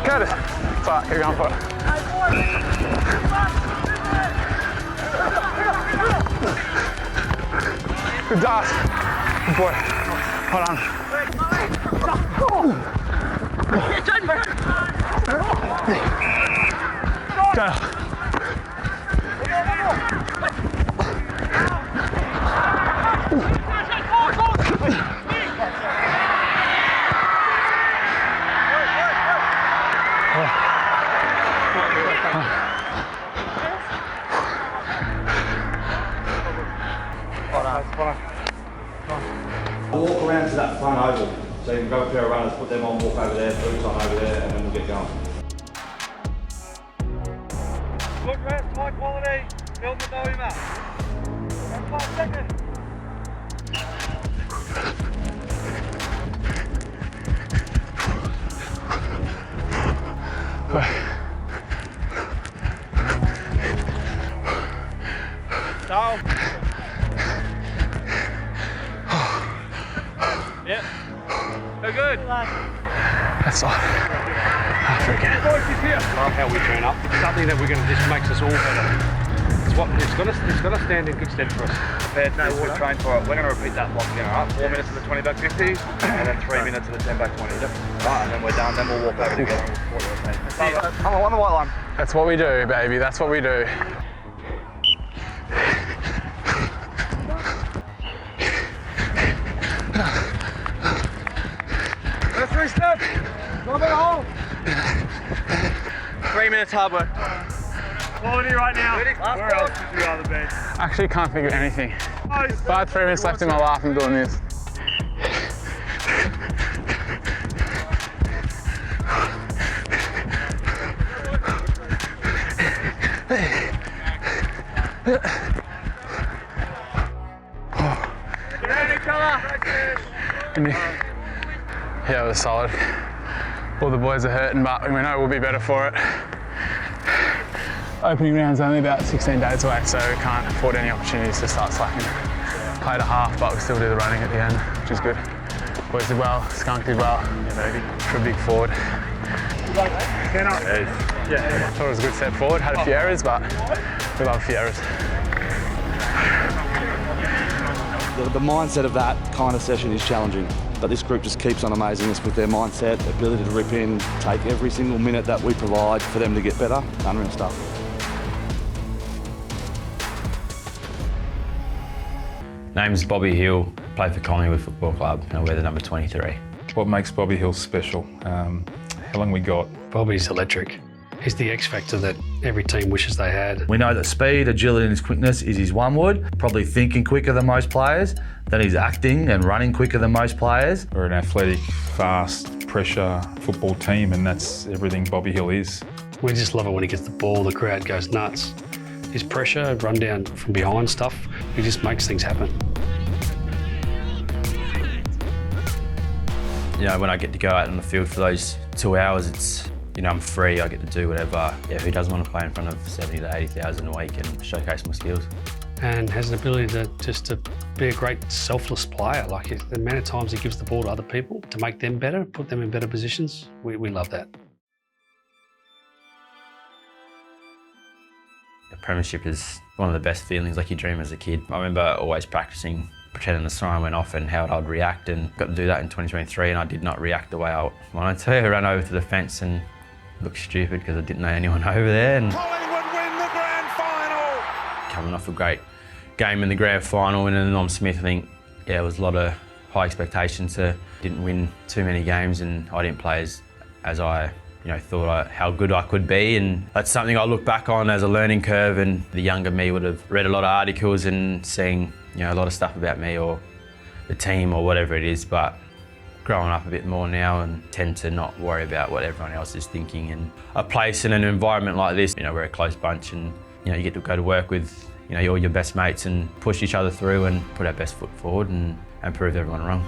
S22: Got it. Fuck, you're going for it. Good dart. Good boy. Hold on. Go.
S18: Walk around to that front oval. So you can go a pair of runners, put them on, walk over there, boots on over there, and then we'll get going. Good rest, high quality. Build the volume up. 5 seconds. Down. Yep. They're good.
S4: That's all. After again.
S18: Boys, he's here.
S4: Love how we turn up. It's something that we're going to just makes us all better. It's got to stand in good stead for us.
S18: Prepared, no water. Train for it. We're going to repeat that block again, alright? 4 minutes of the 20 back 50s, and then 3 minutes of the 10 back 20s. Yep. Right, and then we're done. Then we'll walk over together and we'll repeat. I'm on the white line.
S22: That's what we do, baby. That's what we do.
S18: Let's 3 steps. Go a bit home. 3 minutes hard work.
S23: Quality right now. Where else would you rather be?
S22: Actually can't think of anything. If I had 3 minutes left in my life, I'm doing this. Yeah, it was solid. All the boys are hurting, but we know we'll be better for it. Opening round's only about 16 days away, so we can't afford any opportunities to start slacking. Played a half, but we still do the running at the end, which is good. Boys did well, Skunk did well. For a big forward. Yeah, thought it was a good step forward. Had a few errors, but we love a few errors.
S18: The mindset of that kind of session is challenging, but this group just keeps on amazing us with their mindset, the ability to rip in, take every single minute that we provide for them to get better. Unreal stuff.
S8: Name's Bobby Hill, play for Collingwood Football Club, and we're the number 23.
S7: What makes Bobby Hill special? How long we got?
S4: Bobby's electric. He's the X factor that every team wishes they had.
S10: We know that speed, agility and his quickness is his one word. Probably thinking quicker than most players. Then he's acting and running quicker than most players.
S7: We're an athletic, fast, pressure football team, and that's everything Bobby Hill is.
S4: We just love it when he gets the ball, the crowd goes nuts. His pressure, run down from behind stuff, he just makes things happen.
S8: You know, when I get to go out on the field for those 2 hours, it's, you know, I'm free, I get to do whatever. Yeah, who doesn't want to play in front of 70 to 80,000 a week and showcase my skills?
S4: And has an ability to be a great selfless player. Like the amount of times he gives the ball to other people to make them better, put them in better positions, we love that.
S8: The premiership is one of the best feelings, like you dream as a kid. I remember always practicing, pretending the siren went off and how I'd react, and got to do that in 2023, and I did not react the way I wanted to. I ran over to the fence and looked stupid because I didn't know anyone over there. And
S3: Collingwood win the grand final!
S8: Coming off a great game in the grand final, and then Nom Smith, I think, yeah, it was a lot of high expectations. Didn't win too many games, and I didn't play as I thought how good I could be, and that's something I look back on as a learning curve. And the younger me would have read a lot of articles and seen a lot of stuff about me or the team or whatever it is, but growing up a bit more now and tend to not worry about what everyone else is thinking. And a place in an environment like this, we're a close bunch, and you get to go to work with all your best mates and push each other through and put our best foot forward and prove everyone wrong.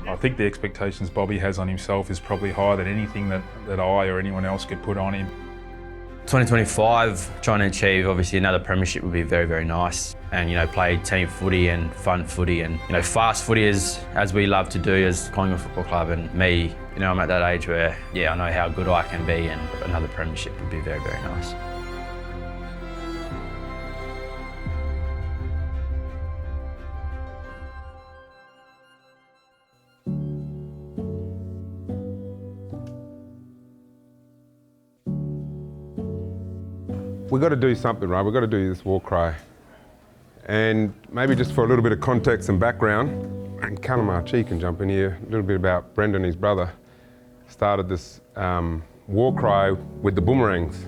S7: I think the expectations Bobby has on himself is probably higher than anything that I or anyone else could put on him.
S8: 2025, trying to achieve obviously another premiership would be very, very nice. And play team footy and fun footy and fast footy as we love to do as Collingwood Football Club. And me, I'm at that age where I know how good I can be, and another premiership would be very, very nice.
S11: We've got to do something, right? We've got to do this war cry. And maybe just for a little bit of context and background, and Callum Archie can jump in here, a little bit about Brendan, his brother, started this war cry with the Boomerangs,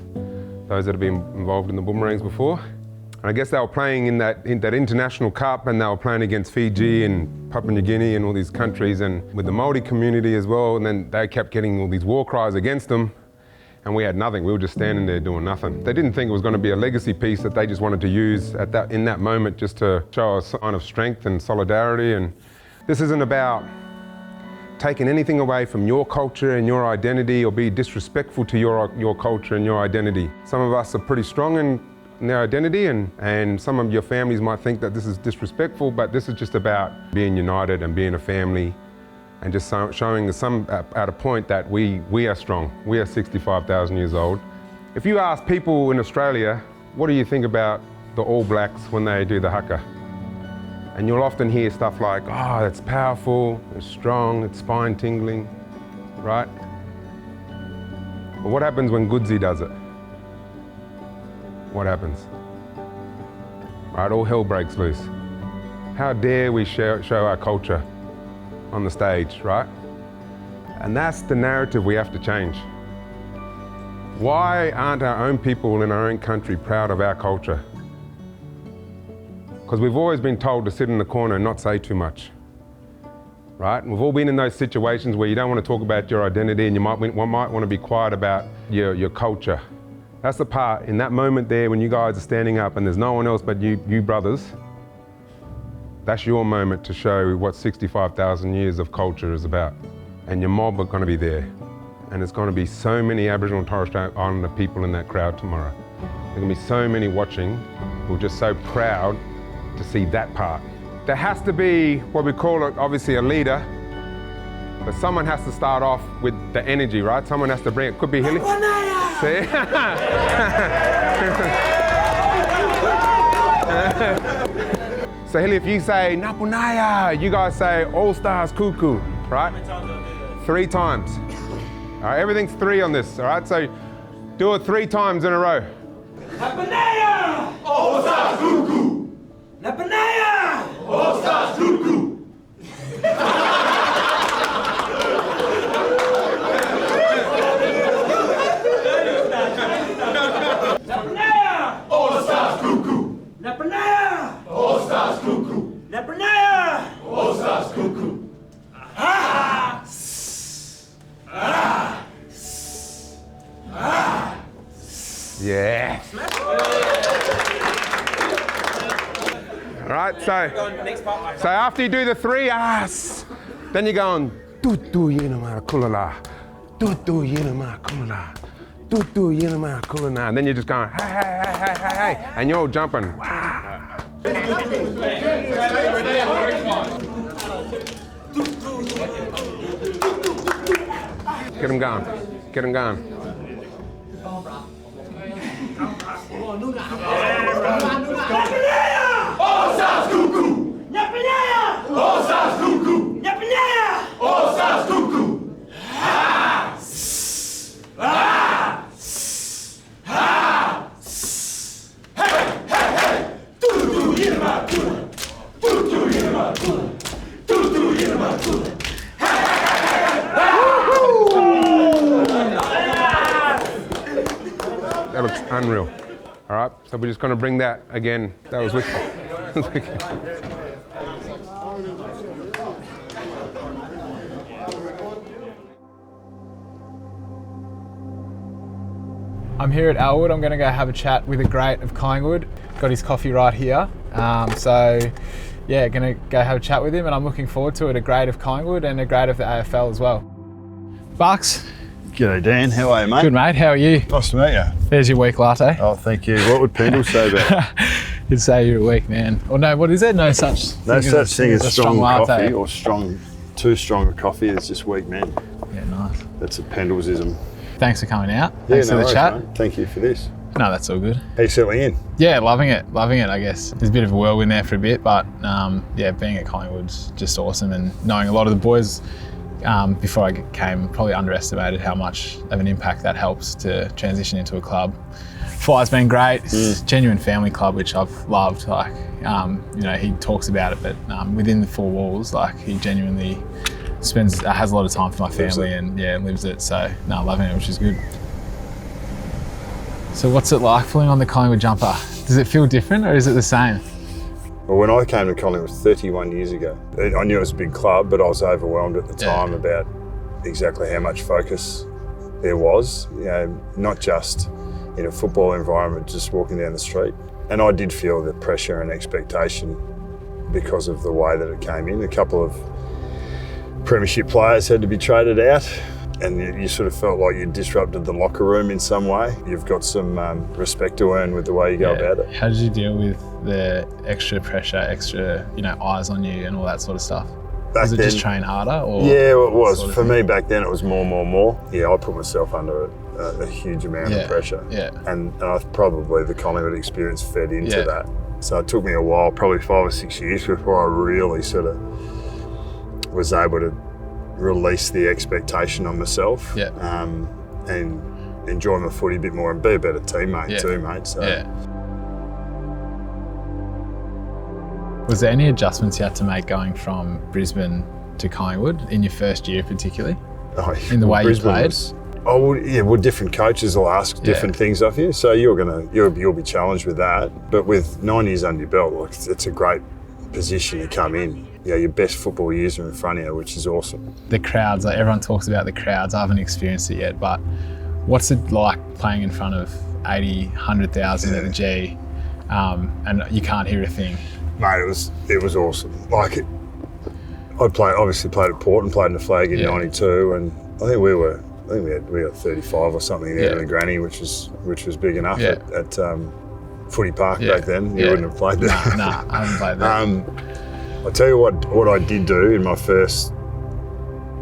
S11: those that have been involved in the Boomerangs before. And I guess they were playing in that international cup, and they were playing against Fiji and Papua New Guinea and all these countries, and with the Māori community as well, and then they kept getting all these war cries against them. And we had nothing. We were just standing there doing nothing. They didn't think it was going to be a legacy piece that they just wanted to use in that moment just to show a sign of strength and solidarity. And this isn't about taking anything away from your culture and your identity or be disrespectful to your culture and your identity. Some of us are pretty strong in their identity, and some of your families might think that this is disrespectful, but this is just about being united and being a family, and just showing at a point that we are strong. We are 65,000 years old. If you ask people in Australia, what do you think about the All Blacks when they do the haka? And you'll often hear stuff like, oh, it's powerful, it's strong, it's spine tingling, right? But what happens when Goodsy does it? What happens? Right, all hell breaks loose. How dare we show our culture on the stage, right? And that's the narrative we have to change. Why aren't our own people in our own country proud of our culture? Because we've always been told to sit in the corner and not say too much, right? And we've all been in those situations where you don't want to talk about your identity and you might want to be quiet about your culture. That's the part, in that moment there when you guys are standing up and there's no one else but you brothers, that's your moment to show what 65,000 years of culture is about. And your mob are going to be there. And there's going to be so many Aboriginal and Torres Strait Islander people in that crowd tomorrow. There's going to be so many watching who are just so proud to see that part. There has to be what we call it, obviously a leader, but someone has to start off with the energy, right? Someone has to bring it. Could be Hilly. See? So Hilly, if you say Napunaya, you guys say All Stars Cuckoo, right? 3 times. All right, everything's 3 on this, all right? So do it 3 times in a row.
S21: Napanaya! All Stars Cuckoo! Napanaya! All Stars Cuckoo! Napanaya! All Stars Cuckoo! Napanaya! All Stars Cuckoo! Napanaya! All Stars Cuckoo! Ah! Ah! Ah!
S11: Yeah. All right, so after you do the 3 ahs, then you're going tutu yinama kulala, tutu yinama kulala, tutu yinama kulala, and then you're just going hey hey hey hey hey hey, and you're all jumping. Get them going. Get them going.
S21: All Stars Cuckoo! Napanaya! All Stars Cuckoo! Napanaya! All Stars Cuckoo! Ah! Ah! Ah! Hey! Hey! Hey! Tutu yinama kula! Tutu yinama kula! Tutu yinama kula!
S11: That looks unreal. All right, so we're just going to bring that again. That was wicked.
S22: I'm here at Elwood. I'm going to go have a chat with a great of Collingwood. Got his coffee right here. So yeah, going to go have a chat with him, and I'm looking forward to it. A great of Collingwood and a great of the AFL as well. Bucks.
S12: G'day Dan, how are you mate?
S22: Good mate, how are you?
S12: Nice to meet you.
S22: There's your weak latte.
S12: Oh, thank you. What would Pendle say about it?
S22: He'd say you're a weak man. Or no, what is it? No such
S12: thing as strong
S22: latte.
S12: coffee or too strong a coffee is just weak men.
S22: Yeah, nice.
S12: That's a Pendlesism.
S22: Thanks for coming out.
S12: Yeah,
S22: Thanks for the
S12: worries,
S22: chat.
S12: Mate. Thank you for this.
S22: No, that's all good.
S12: How you settling in?
S22: Yeah, loving it, I guess. There's a bit of a whirlwind there for a bit, but yeah, being at Collingwood's just awesome, and knowing a lot of the boys before I came, probably underestimated how much of an impact that helps to transition into a club. Fly's been great. It's a genuine family club, which I've loved. Like, you know, he talks about it, but within the 4 walls, like, he genuinely has a lot of time for my family and yeah, lives it. So no, loving it, which is good. So what's it like pulling on the Collingwood jumper? Does it feel different or is it the same?
S12: Well, when I came to Collingwood 31 years ago, I knew it was a big club, but I was overwhelmed at the time about exactly how much focus there was, you know, not just in a football environment, just walking down the street. And I did feel the pressure and expectation because of the way that it came in. A couple of premiership players had to be traded out, and you sort of felt like you disrupted the locker room in some way. You've got some respect to earn with the way you go about it.
S22: How did you deal with the extra pressure, extra, you know, eyes on you and all that sort of stuff? Was it just train harder? Or
S12: yeah, well, it was. For me back then, it was more. Yeah, I put myself under a huge amount of pressure.
S22: Yeah.
S12: And probably the Collingwood experience fed into that. So it took me a while, probably 5 or 6 years, before I really sort of was able to release the expectation on myself and enjoy my footy a bit more and be a better teammate too, mate. So.
S22: Was there any adjustments you had to make going from Brisbane to Collingwood in your first year particularly?
S12: Oh,
S22: in the way Brisbane you played?
S12: Oh, well, different coaches will ask different things of you, so you'll be challenged with that. But with 9 years under your belt, like, it's a great position to come in. Your best football years are in front of you, which is awesome.
S22: The crowds, like everyone talks about the crowds. I haven't experienced it yet, but what's it like playing in front of 80, 100,000 at the G, and you can't hear a thing?
S12: Mate, it was awesome. Like, obviously played at Port and played in the flag in '92, and I think we had 35 or something there in the granny, which was big enough at Footy Park back then. You wouldn't have played that.
S22: Nah, I haven't played that.
S12: I'll tell you what I did do in my first,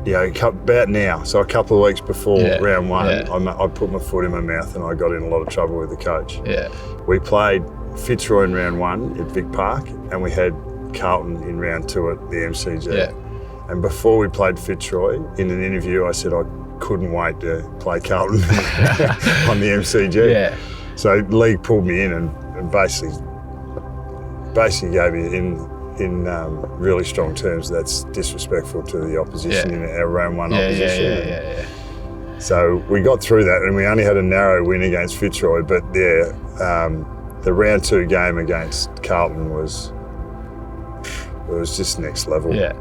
S12: about now, so a couple of weeks before round one, I put my foot in my mouth and I got in a lot of trouble with the coach.
S22: Yeah.
S12: We played Fitzroy in round one at Vic Park, and we had Carlton in round two at the MCG.
S22: Yeah.
S12: And before we played Fitzroy, in an interview I said I couldn't wait to play Carlton on the MCG.
S22: Yeah.
S12: So the league pulled me in and basically gave me in really strong terms that's disrespectful to the opposition in our round one opposition. So we got through that, and we only had a narrow win against Fitzroy, but the round two game against Carlton was just next level.
S22: Yeah.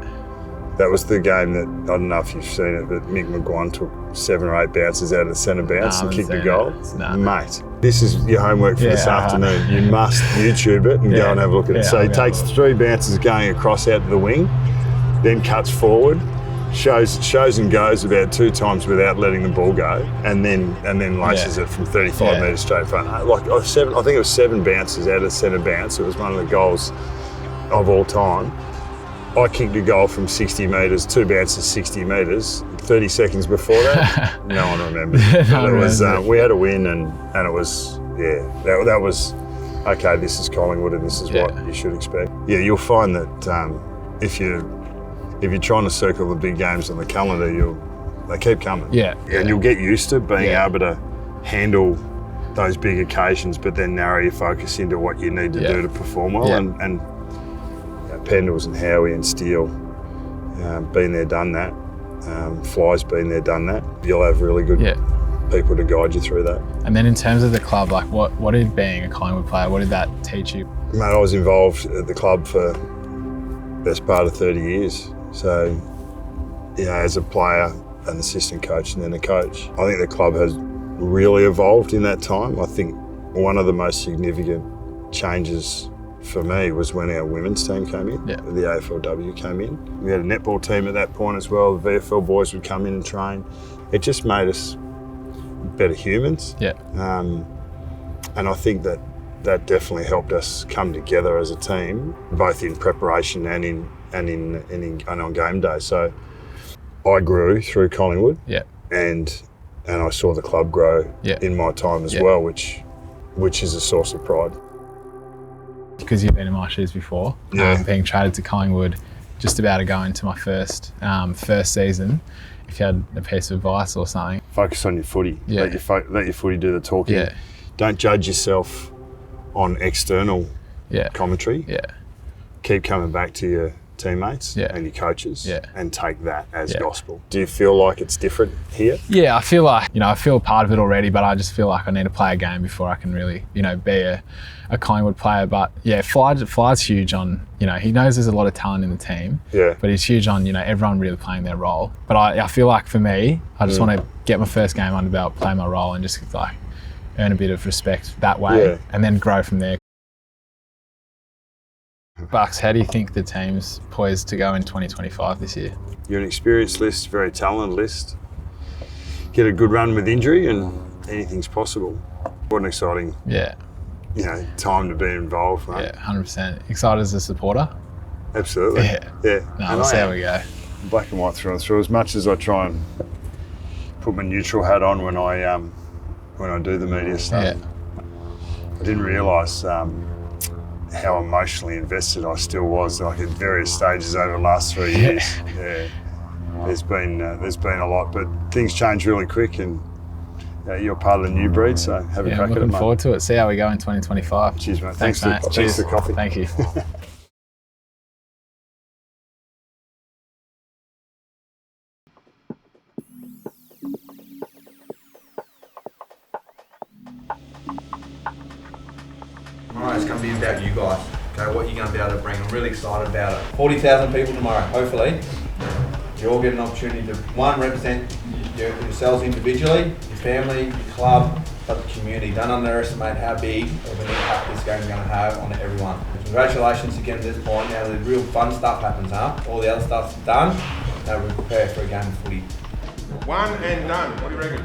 S12: That was the game that, I don't know if you've seen it, but Mick McGuan took 7 or 8 bounces out of the centre bounce and kicked a goal. Mate, this is your homework for this afternoon. You must YouTube it and go and have a look at it. So he takes 3 bounces going across out to the wing, then cuts forward, shows and goes about 2 times without letting the ball go, and then laces it from 35 metres straight front. Like I think it was 7 bounces out of the centre bounce. It was one of the goals of all time. I kicked a goal from 60 metres, 2 bounces 60 metres. 30 seconds before that, no one remembers. We had a win, and it was that was okay. This is Collingwood, and this is what you should expect. Yeah, you'll find that if you're trying to circle the big games on the calendar, they keep coming. And you'll get used to being able to handle those big occasions, but then narrow your focus into what you need to do to perform well. And Pendles and Howie and Steele, been there, done that. Fly's been there, done that. You'll have really good people to guide you through that.
S22: And then in terms of the club, like what did being a Collingwood player, what did that teach you?
S12: Mate, I was involved at the club for the best part of 30 years. So, as a player, an assistant coach, and then a coach. I think the club has really evolved in that time. I think one of the most significant changes for me was when our women's team came in, the AFLW came in. We had a netball team at that point as well. The VFL boys would come in and train. It just made us better humans. And I think that definitely helped us come together as a team, both in preparation and on game day. So I grew through Collingwood, and I saw the club grow in my time as well, which is a source of pride.
S22: Because you've been in my shoes before, being traded to Collingwood, just about to go into my first season. If you had a piece of advice or something,
S12: focus on your footy. Let your footy do the talking. Don't judge yourself on external commentary. Keep coming back to your teammates and your coaches and take that as gospel. Do you feel like it's different here?
S22: Yeah, I feel like, I feel part of it already, but I just feel like I need to play a game before I can really, be a Collingwood player. But Fly's huge on, he knows there's a lot of talent in the team, but he's huge on, everyone really playing their role. But I feel like for me, I just want to get my first game under belt, play my role, and just earn a bit of respect that way and then grow from there. Bucks, how do you think the team's poised to go in 2025 this year?
S12: You're an experienced list, very talented list. Get a good run with injury and anything's possible. What an exciting time to be involved, mate.
S22: Yeah, 100%. Excited as a supporter?
S12: Absolutely. No,
S22: we'll see how we go.
S12: Black and white through and through. As much as I try and put my neutral hat on when I do the media stuff, I didn't realise how emotionally invested I still was, at various stages over the last 3 years. There's been a lot, but things change really quick, and you're part of the new breed, so have a crack at it, mate.
S22: Looking forward to it. See how we go in 2025.
S12: Cheers, mate.
S22: Thanks, mate.
S12: Cheers for the coffee.
S22: Thank you.
S13: going to be about you guys. Okay, what you're going to be able to bring. I'm really excited about it. 40,000 people tomorrow, hopefully. You all get an opportunity to, one, represent yourselves individually, your family, your club, but the community. Don't underestimate how big of an impact this game is going to have on everyone. Congratulations again at this point. Now the real fun stuff happens, huh? All the other stuff's done. Now we prepare for a game of footy.
S11: One and done. What do you reckon?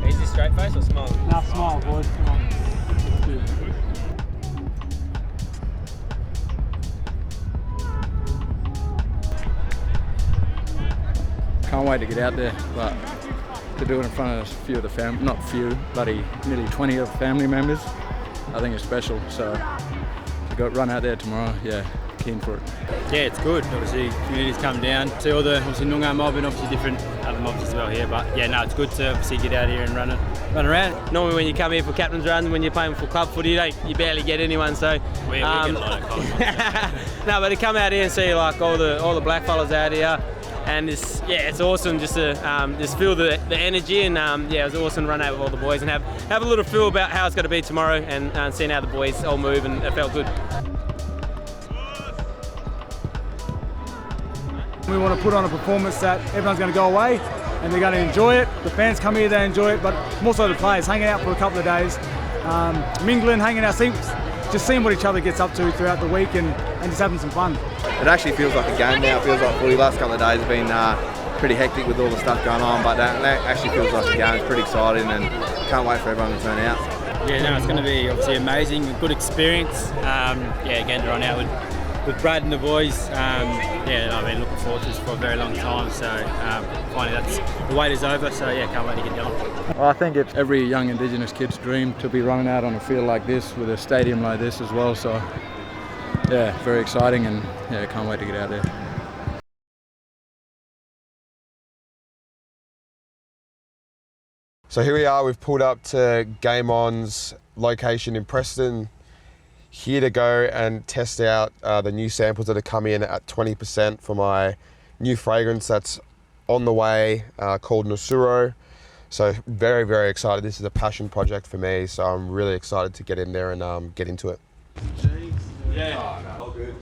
S21: Is this straight face or smile?
S23: Now smile, boys. Come on.
S22: Can't wait to get out there, but to do it in front of a few of the not few, bloody nearly 20 of family members, I think it's special. So to run out there tomorrow, yeah, keen for it.
S21: Yeah, it's good. Obviously, communities come down. See all the obviously Noongar mob and obviously different other mobs as well here. But yeah, no, it's good to obviously get out here and run around. Normally, when you come here for captain's runs, when you're playing for club footy, you barely get anyone. So we get a lot of no, but to come out here and see like all the black fellas out here. And it's awesome just to just feel the energy and yeah, it was awesome to run out with all the boys and have a little feel about how it's going to be tomorrow and seeing how the boys all move, and it felt good.
S23: We want to put on a performance that everyone's going to go away and they're going to enjoy it. The fans come here, they enjoy it, but more so the players hanging out for a couple of days, mingling, hanging out, just seeing what each other gets up to throughout the week and just having some fun.
S14: It actually feels like a game now. It feels like footy. Last couple of days have been pretty hectic with all the stuff going on, but that actually feels like a game. It's pretty exciting and can't wait for everyone to turn out.
S21: Yeah, no, it's going to be obviously amazing, a good experience. Yeah, again to run out with Brad and the boys. Yeah, I've been looking forward to this for a very long time. So finally, the wait is over. So yeah, can't wait to get going.
S22: Well, I think it's every young Indigenous kid's dream to be running out on a field like this with a stadium like this as well. So yeah, very exciting, and yeah, can't wait to get out there.
S6: So here we are, we've pulled up to Game On's location in Preston, here to go and test out the new samples that are coming in at 20% for my new fragrance that's on the way called Nasuro. So very, very excited. This is a passion project for me, so I'm really excited to get in there and get into it.
S21: Yeah.
S6: Oh, no. All good.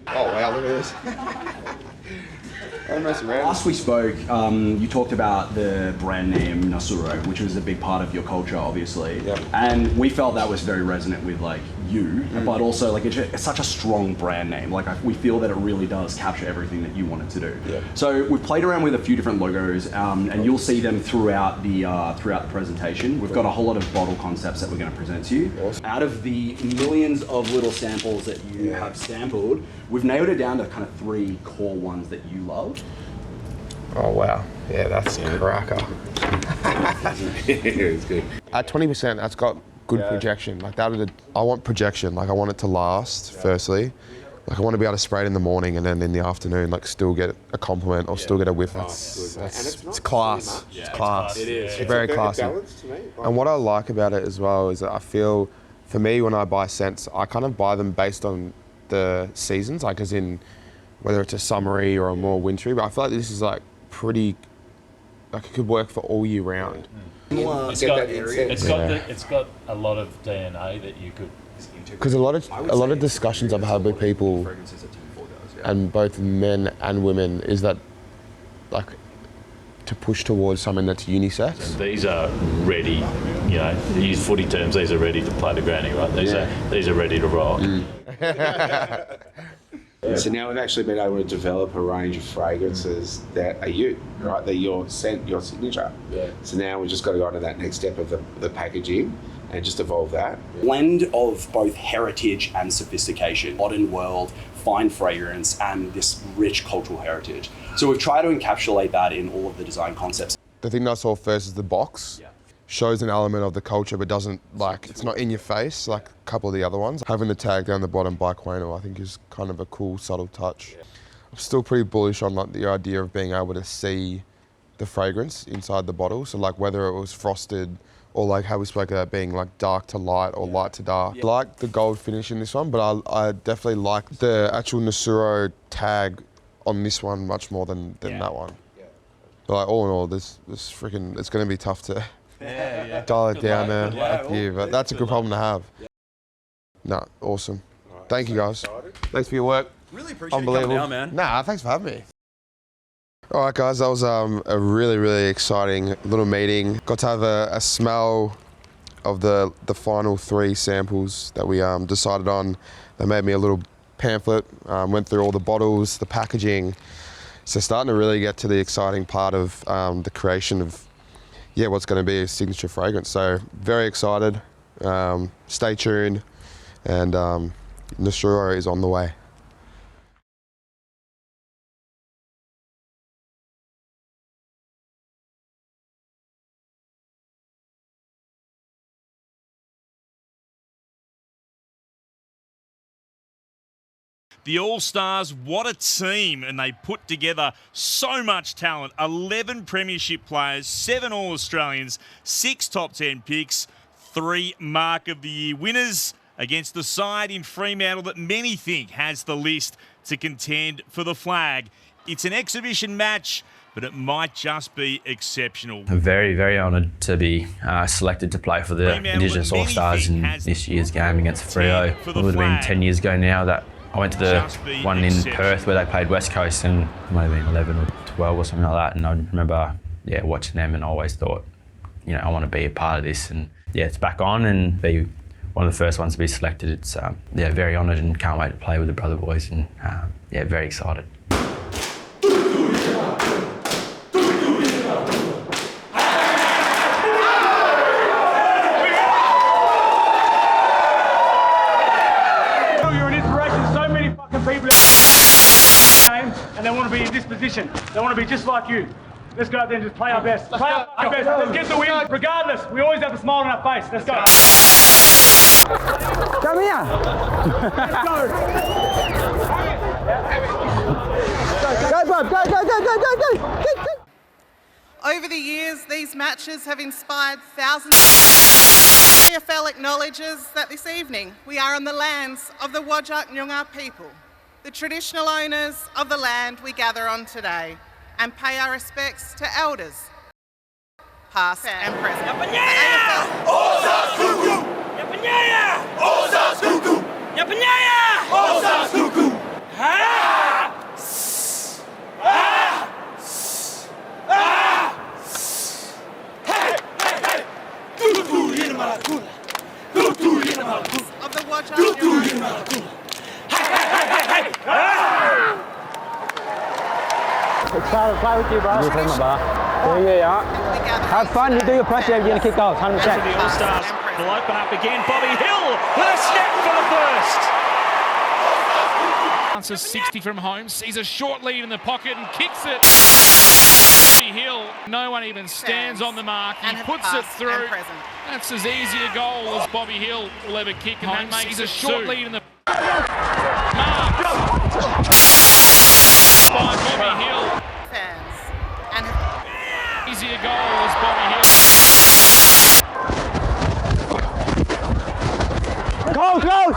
S6: Oh wow, look at this.
S19: Last we spoke, you talked about the brand name Nasuro, which was a big part of your culture, obviously.
S6: Yep.
S19: And we felt that was very resonant with like you, but also like it's such a strong brand name. Like we feel that it really does capture everything that you wanted to do.
S6: Yep.
S19: So we've played around with a few different logos, and you'll see them throughout the presentation. We've got a whole lot of bottle concepts that we're going to present to you.
S6: Awesome.
S19: Out of the millions of little samples that you have sampled, we've nailed it down to kind of 3 core ones that you love.
S6: Oh wow, yeah, that's a cracker.
S19: It's good.
S6: At 20%, that's got good projection. Like I want projection. Like I want it to last. Firstly, like I want to be able to spray it in the morning and then in the afternoon, like still get a compliment or still get a whiff. It's class. It's class.
S21: It is.
S6: It's very classy. And what I like about it as well is that I feel, for me, when I buy scents, I kind of buy them based on the seasons, like as in whether it's a summery or a more wintry. But I feel like this is like pretty, like it could work for all year round.
S24: It's got a lot of DNA that you could.
S6: Because a lot of discussions I've had with people, and both men and women, is that like to push towards something that's unisex.
S24: These are ready, you know, use footy terms, these are ready to play the granny, right? These are ready to rock.
S25: So now we've actually been able to develop a range of fragrances that are you, right? They're your scent, your signature.
S24: Yeah.
S25: So now we've just got to go to that next step of the packaging and just evolve that.
S19: Blend of both heritage and sophistication, modern world, fine fragrance, and this rich cultural heritage. So we've tried to encapsulate that in all of the design concepts.
S6: The thing that I saw first is the box. Shows an element of the culture, but doesn't it's not in your face like a couple of the other ones. Having the tag down the bottom by Quaynor, I think is kind of a cool, subtle touch. I'm still pretty bullish on like the idea of being able to see the fragrance inside the bottle. So like whether it was frosted or like how we spoke about being like dark to light or light to dark. I like the gold finish in this one, but I definitely like the actual Nasuro tag on this one much more than that one. But like all in all, this freaking, it's going to be tough to dial it down at you, but that's a good problem to have. No, awesome. Thank you guys. Thanks for your work.
S1: Really appreciate you coming down, man.
S6: Nah, thanks for having me. All right, guys, that was a really exciting little meeting. Got to have a smell of the final 3 samples that we decided on. They made me a little pamphlet, went through all the bottles, the packaging. So starting to really get to the exciting part of the creation of, what's going to be a signature fragrance. So very excited. Stay tuned, and Nasuro is on the way.
S15: The All Stars, what a team, and they put together so much talent. 11 premiership players, 7 All-Australians, 6 top 10 picks, 3 Mark of the Year winners against the side in Fremantle that many think has the list to contend for the flag. It's an exhibition match, but it might just be exceptional.
S8: I'm very honoured to be selected to play for the Indigenous All Stars in this year's game against Freo. It would have been 10 years ago now that I went to the one in Perth where they played West Coast, and it might have been 11 or 12 or something like that. And I remember, watching them, and I always thought, I want to be a part of this. And it's back on and be one of the first ones to be selected. It's very honoured and can't wait to play with the Brother Boys, and very excited.
S23: And they want to be in this position. They want to be just like you. Let's go out there and just play our best. Play our best. Let's get the win. Regardless, we always have a smile on our face. Let's go. Come here. Let's go. Go, Bob. Go.
S16: Over the years, these matches have inspired thousands. AFL acknowledges that this evening we are on the lands of the Whadjuk Noongar people, the traditional owners of the land we gather on today, and pay our respects to elders, past and present. Of the Whadjuk Noongar.
S17: Excited to play with you, bro. Have fun, you do your pressure, you're going to kick goals, 100%.
S3: The All Stars will open up again. Bobby Hill with a snap for the first.
S20: Bounces 60 from home, sees a short lead in the pocket and kicks it. Bobby Hill, no one even stands on the mark. He puts it through. That's as easy a goal as Bobby Hill will ever kick. And that makes a short lead in the mark by Bobby Hill. Easy a goal as Bobby Hill.
S17: Go!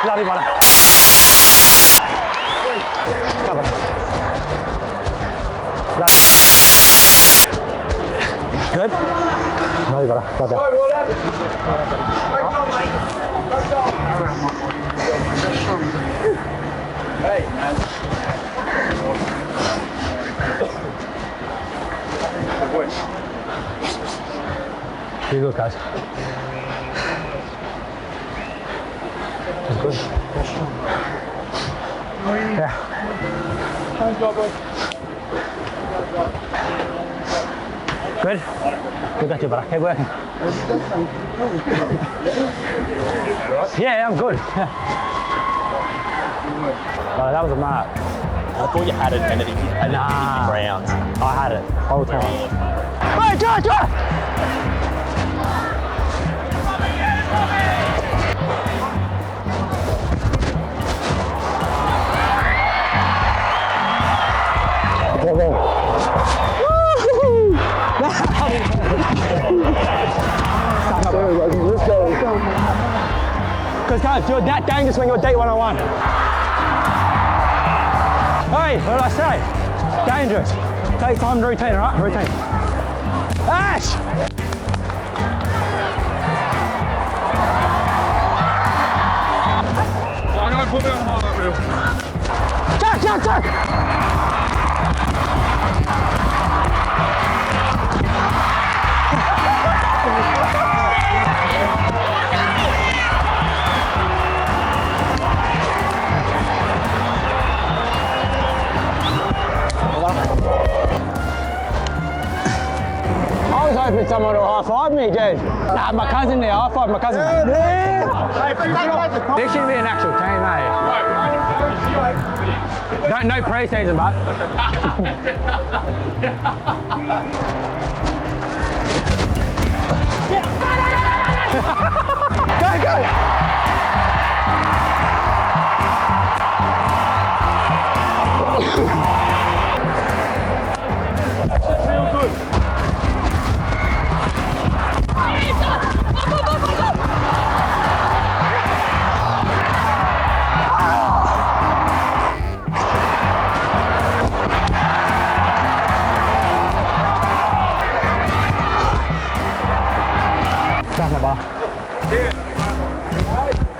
S17: Bloody brother. Good? No, brother. Hey, man. Here you go, guys. That's good. Yeah. Nice job, boys. Good. Good at you, brother. Keep working. Yeah, I'm good. No, that was a mark.
S1: I thought you had it and then it hit the ground.
S17: I had it whole time. Hey, try! Go. Woo! Let's go. You're that dangerous when you're deep one-on-one. Hey, what did I say? Dangerous. Take time to routine, all right? Routine. Ash!
S20: I'm going to put it on my wheel.
S17: Jack! I was hoping someone would high-five me, dude. Nah, my cousin there, high-five my cousin. Yeah. This should be an actual team, mate. No pre-season, but. Go! Feel good.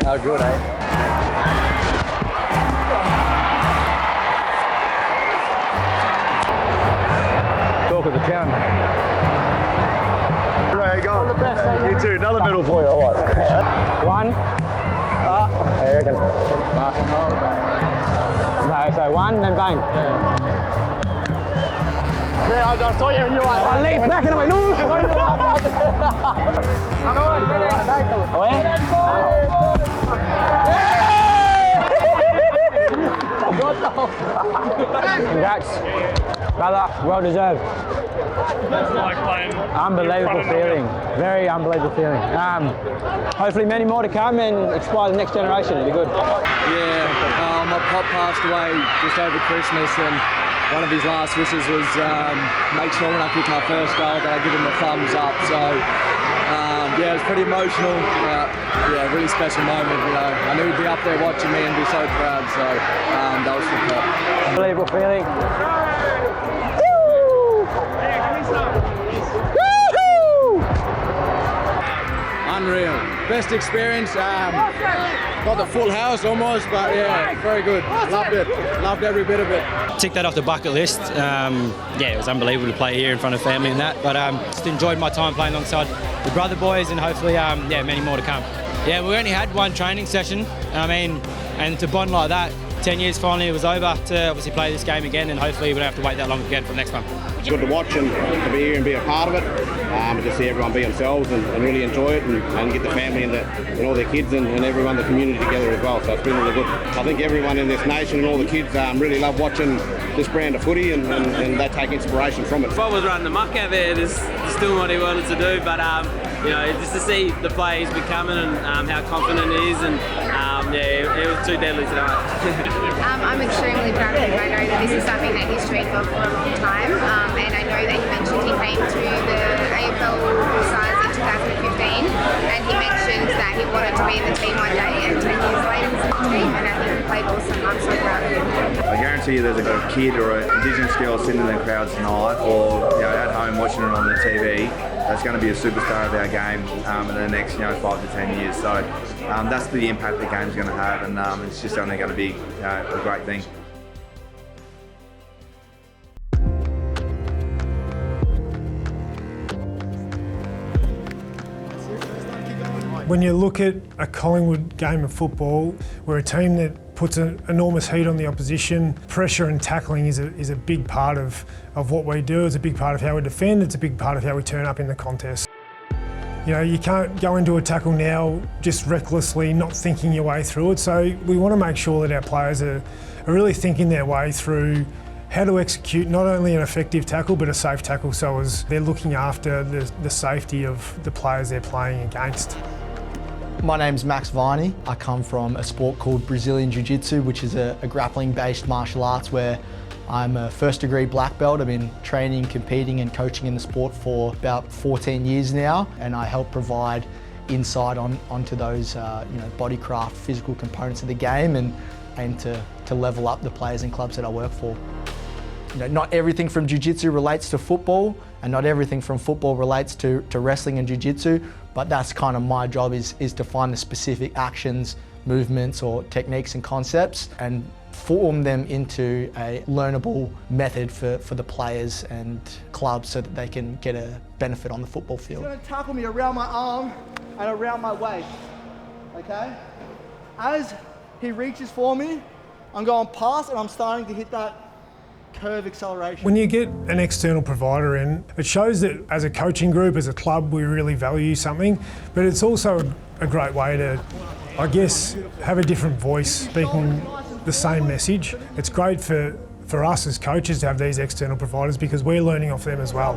S2: How good, eh?
S17: Talk of the town.
S2: How you going? You too. Another medal for you. All right.
S17: One. There you go. No, so one, then bang.
S2: Yeah, I saw you and you were like,
S17: I leap back and I'm like, no! Congrats, brother, well deserved. Unbelievable feeling, very unbelievable feeling. Hopefully many more to come and inspire the next generation, it'll be good.
S5: Yeah, my pop passed away just over Christmas and one of his last wishes was make sure when I kick my first goal that I give him a thumbs up. So yeah, it was pretty emotional. Yeah, really special moment. You know, I knew he'd be up there watching me and be so proud. So that was the top.
S17: Unbelievable feeling.
S5: Unreal. Best experience. Got the full house almost, but yeah, very good. Loved it. Loved every bit of it.
S21: Tick that off the bucket list. Yeah, it was unbelievable to play here in front of family and that, but just enjoyed my time playing alongside the brother boys and hopefully, yeah, many more to come. Yeah, we only had one training session. I mean, and to bond like that, 10 years finally it was over to obviously play this game again and hopefully we don't have to wait that long again for the next one.
S9: It's good to watch and to be here and be a part of it, and to see everyone be themselves and really enjoy it and get the family and all their kids and everyone, the community together as well. So it's been really good. I think everyone in this nation and all the kids really love watching this brand of footy and they take inspiration from it.
S10: Bob was running the muck out there, just doing what he wanted to do, but you know, just to see the play he's becoming and how confident he is, and yeah, it was too deadly tonight.
S18: I'm extremely proud of him. I know that this is something that he's trained for a long time, and I know that he mentioned he came to the AFL All Stars in 2015, and he mentioned that he wanted to be in the team one day, and 10 years later he's in the team, and I think he played awesome. I'm so proud of him.
S26: I guarantee you there's a kid or an Indigenous girl sitting in the crowd tonight, or at home watching it on the TV, that's going to be a superstar of our game in the next 5 to 10 years. So that's the impact the game's going to have, and it's just only going to be a great thing.
S27: When you look at a Collingwood game of football, we're a team that puts an enormous heat on the opposition. Pressure and tackling is a big part of what we do. It's a big part of how we defend. It's a big part of how we turn up in the contest. You know, you can't go into a tackle now just recklessly, not thinking your way through it. So we want to make sure that our players are really thinking their way through how to execute not only an effective tackle but a safe tackle, so as they're looking after the safety of the players they're playing against.
S28: My name's Max Viney. I come from a sport called Brazilian Jiu-Jitsu, which is a grappling-based martial arts where I'm a first-degree black belt. I've been training, competing and coaching in the sport for about 14 years now, and I help provide insight onto those body craft, physical components of the game, and aim to level up the players and clubs that I work for. Not everything from jiu-jitsu relates to football, and not everything from football relates to wrestling and jiu-jitsu, but that's kind of my job, is to find the specific actions, movements or techniques and concepts and form them into a learnable method for the players and clubs so that they can get a benefit on the football field.
S5: He's going to tackle me around my arm and around my waist, okay? As he reaches for me, I'm going past and I'm starting to hit that curve acceleration.
S27: When you get an external provider in, it shows that as a coaching group, as a club, we really value something, but it's also a great way to, I guess, have a different voice speaking the same message. It's great for us as coaches to have these external providers because we're learning off them as well.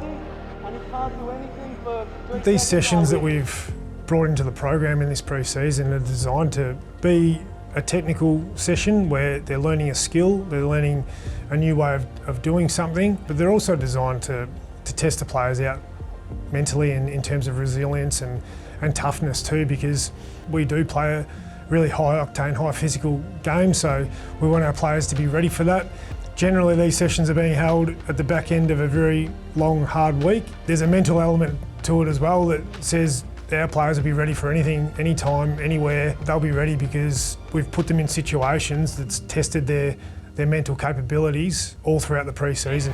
S27: These sessions that we've brought into the program in this pre-season are designed to be a technical session where they're learning a skill, they're learning a new way of doing something, but they're also designed to test the players out mentally and in terms of resilience and toughness too, because we do play a really high octane, high physical game, so we want our players to be ready for that. Generally these sessions are being held at the back end of a very long, hard week. There's a mental element to it as well that says our players will be ready for anything, anytime, anywhere. They'll be ready because we've put them in situations that's tested their mental capabilities all throughout the pre-season.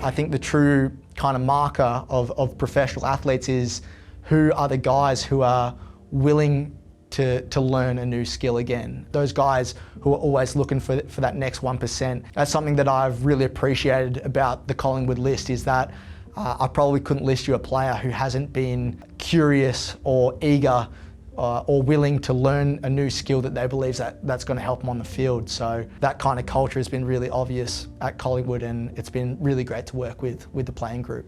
S28: I think the true kind of marker of professional athletes is who are the guys who are willing to learn a new skill again. Those guys who are always looking for that next 1%. That's something that I've really appreciated about the Collingwood list, is that I probably couldn't list you a player who hasn't been curious or eager or willing to learn a new skill that they believe that's going to help them on the field. So that kind of culture has been really obvious at Collingwood, and it's been really great to work with the playing group.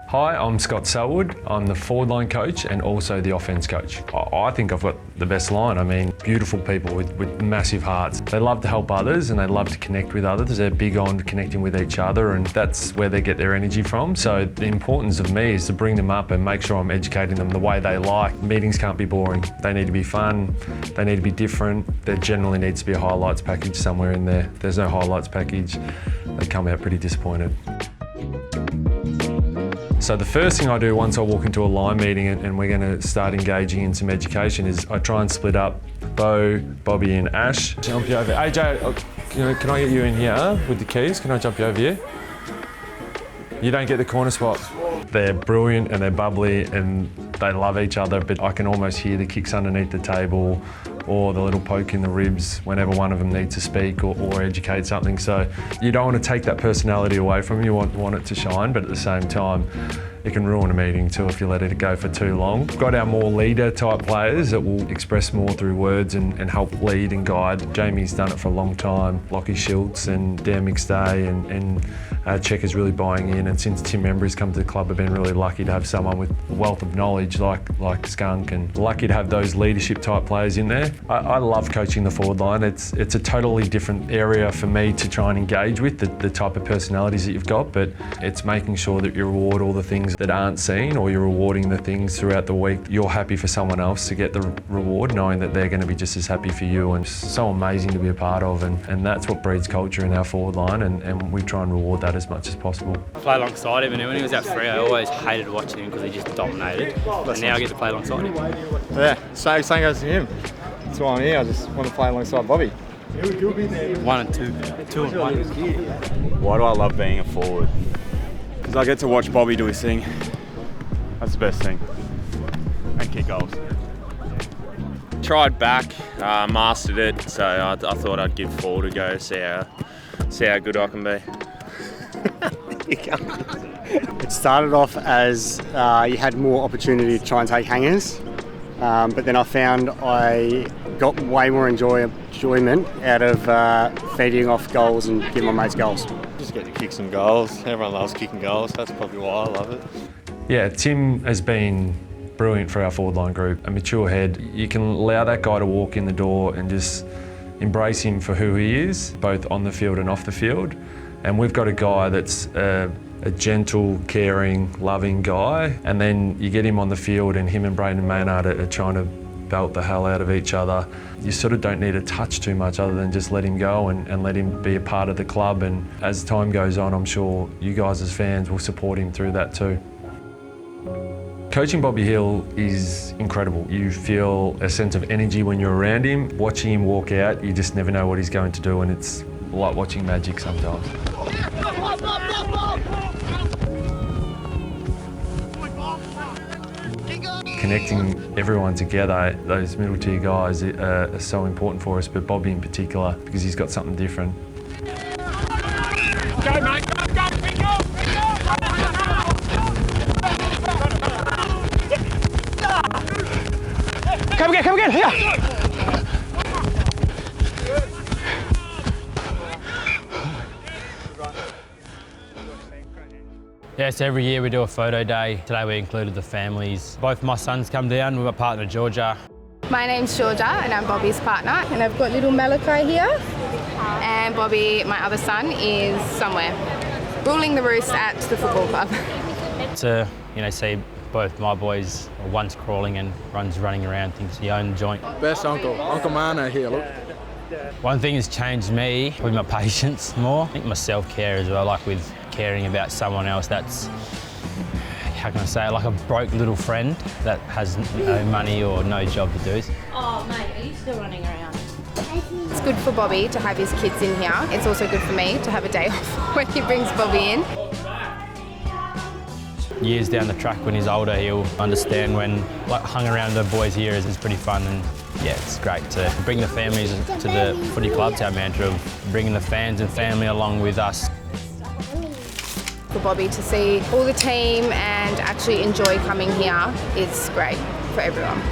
S4: Hi, I'm Scott Selwood. I'm the forward line coach and also the offense coach. I think I've got the best line. I mean, beautiful people with massive hearts. They love to help others and they love to connect with others. They're big on connecting with each other, and that's where they get their energy from. So the importance of me is to bring them up and make sure I'm educating them the way they like. Meetings can't be boring. They need to be fun. They need to be different. There generally needs to be a highlights package somewhere in there. If there's no highlights package, they come out pretty disappointed. So the first thing I do once I walk into a line meeting and we're going to start engaging in some education is I try and split up Bo, Bobby and Ash. Jump you over. AJ, can I get you in here with the keys? Can I jump you over here? You don't get the corner spot. They're brilliant and they're bubbly and they love each other, but I can almost hear the kicks underneath the table or the little poke in the ribs whenever one of them needs to speak or educate something. So you don't want to take that personality away from them, you want it to shine, but at the same time, it can ruin a meeting too if you let it go for too long. We've got our more leader type players that will express more through words and help lead and guide. Jamie's done it for a long time. Lockie Schultz and Dan McStay and Checker's really buying in, and since Tim Embry's come to the club, I've been really lucky to have someone with a wealth of knowledge like Skunk, and lucky to have those leadership type players in there. I love coaching the forward line. It's a totally different area for me to try and engage with, the type of personalities that you've got, but it's making sure that you reward all the things that aren't seen, or you're rewarding the things throughout the week. You're happy for someone else to get the reward, knowing that they're going to be just as happy for you, and so amazing to be a part of, and that's what breeds culture in our forward line, and we try and reward that as much as possible.
S21: Play alongside him, and when he was at Free, I always hated watching him because he just dominated, and now I get to play alongside him.
S26: Yeah, same goes to him. That's why I'm here. I just want to play alongside Bobby.
S21: 1 and 2. 2 and 1.
S7: Why do I love being a forward? Because I get to watch Bobby do his thing. That's the best thing. And kick goals.
S11: Tried back, mastered it, so I thought I'd give forward a go, see how good I can be.
S12: It started off as you had more opportunity to try and take hangers, but then I found I got way more enjoyment out of feeding off goals and giving my mates goals.
S7: Just get to kick some goals. Everyone loves kicking goals. That's probably why I love it.
S4: Yeah, Tim has been brilliant for our forward line group. A mature head. You can allow that guy to walk in the door and just embrace him for who he is, both on the field and off the field. And we've got a guy that's a gentle, caring, loving guy, and then you get him on the field and him and Braden Maynard are trying to belt the hell out of each other. You sort of don't need to touch too much other than just let him go and let him be a part of the club. And as time goes on, I'm sure you guys as fans will support him through that too. Coaching Bobby Hill is incredible. You feel a sense of energy when you're around him. Watching him walk out, you just never know what he's going to do, and it's like watching magic sometimes. Connecting everyone together, those middle tier guys are so important for us, but Bobby in particular, because he's got something different.
S3: Go, mate, go, pick up,
S17: Come again, here!
S21: Yeah, so every year we do a photo day. Today we included the families. Both my sons come down with my partner Georgia.
S18: My name's Georgia and I'm Bobby's partner, and I've got little Malachi here, and Bobby, my other son, is somewhere ruling the roost at the football club.
S21: To see both my boys, one's crawling and one's running around, thinks he owns the joint.
S23: Best uncle, Uncle Mano here, look.
S21: One thing has changed me with my patience more. I think my self-care as well, like with caring about someone else that's, how can I say it, like a broke little friend that has no money or no job to do.
S18: Oh mate, are you still running around? It's good for Bobby to have his kids in here. It's also good for me to have a day off when he brings Bobby in.
S21: Years down the track when he's older, he'll understand when hung around the boys here is pretty fun, and yeah, it's great to bring the families to the footy club. It's our mantra of bringing the fans and family along with us.
S18: For Bobby to see all the team and actually enjoy coming here is great for everyone.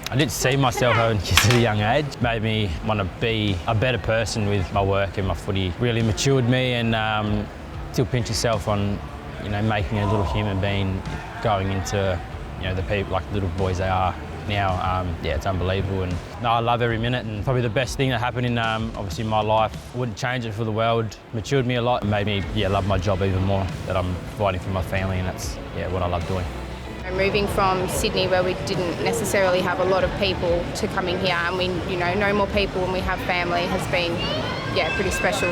S21: I did see myself having kids at a young age. Made me want to be a better person with my work and my footy. Really matured me, and still pinch yourself on, making a little human being going into, the people like little boys they are now. Yeah, it's unbelievable, and no, I love every minute. And probably the best thing that happened in obviously my life, wouldn't change it for the world. Matured me a lot, and made me love my job even more. That I'm providing for my family, and that's what I love doing.
S18: Moving from Sydney, where we didn't necessarily have a lot of people, to coming here and we know more people and we have family, has been pretty special.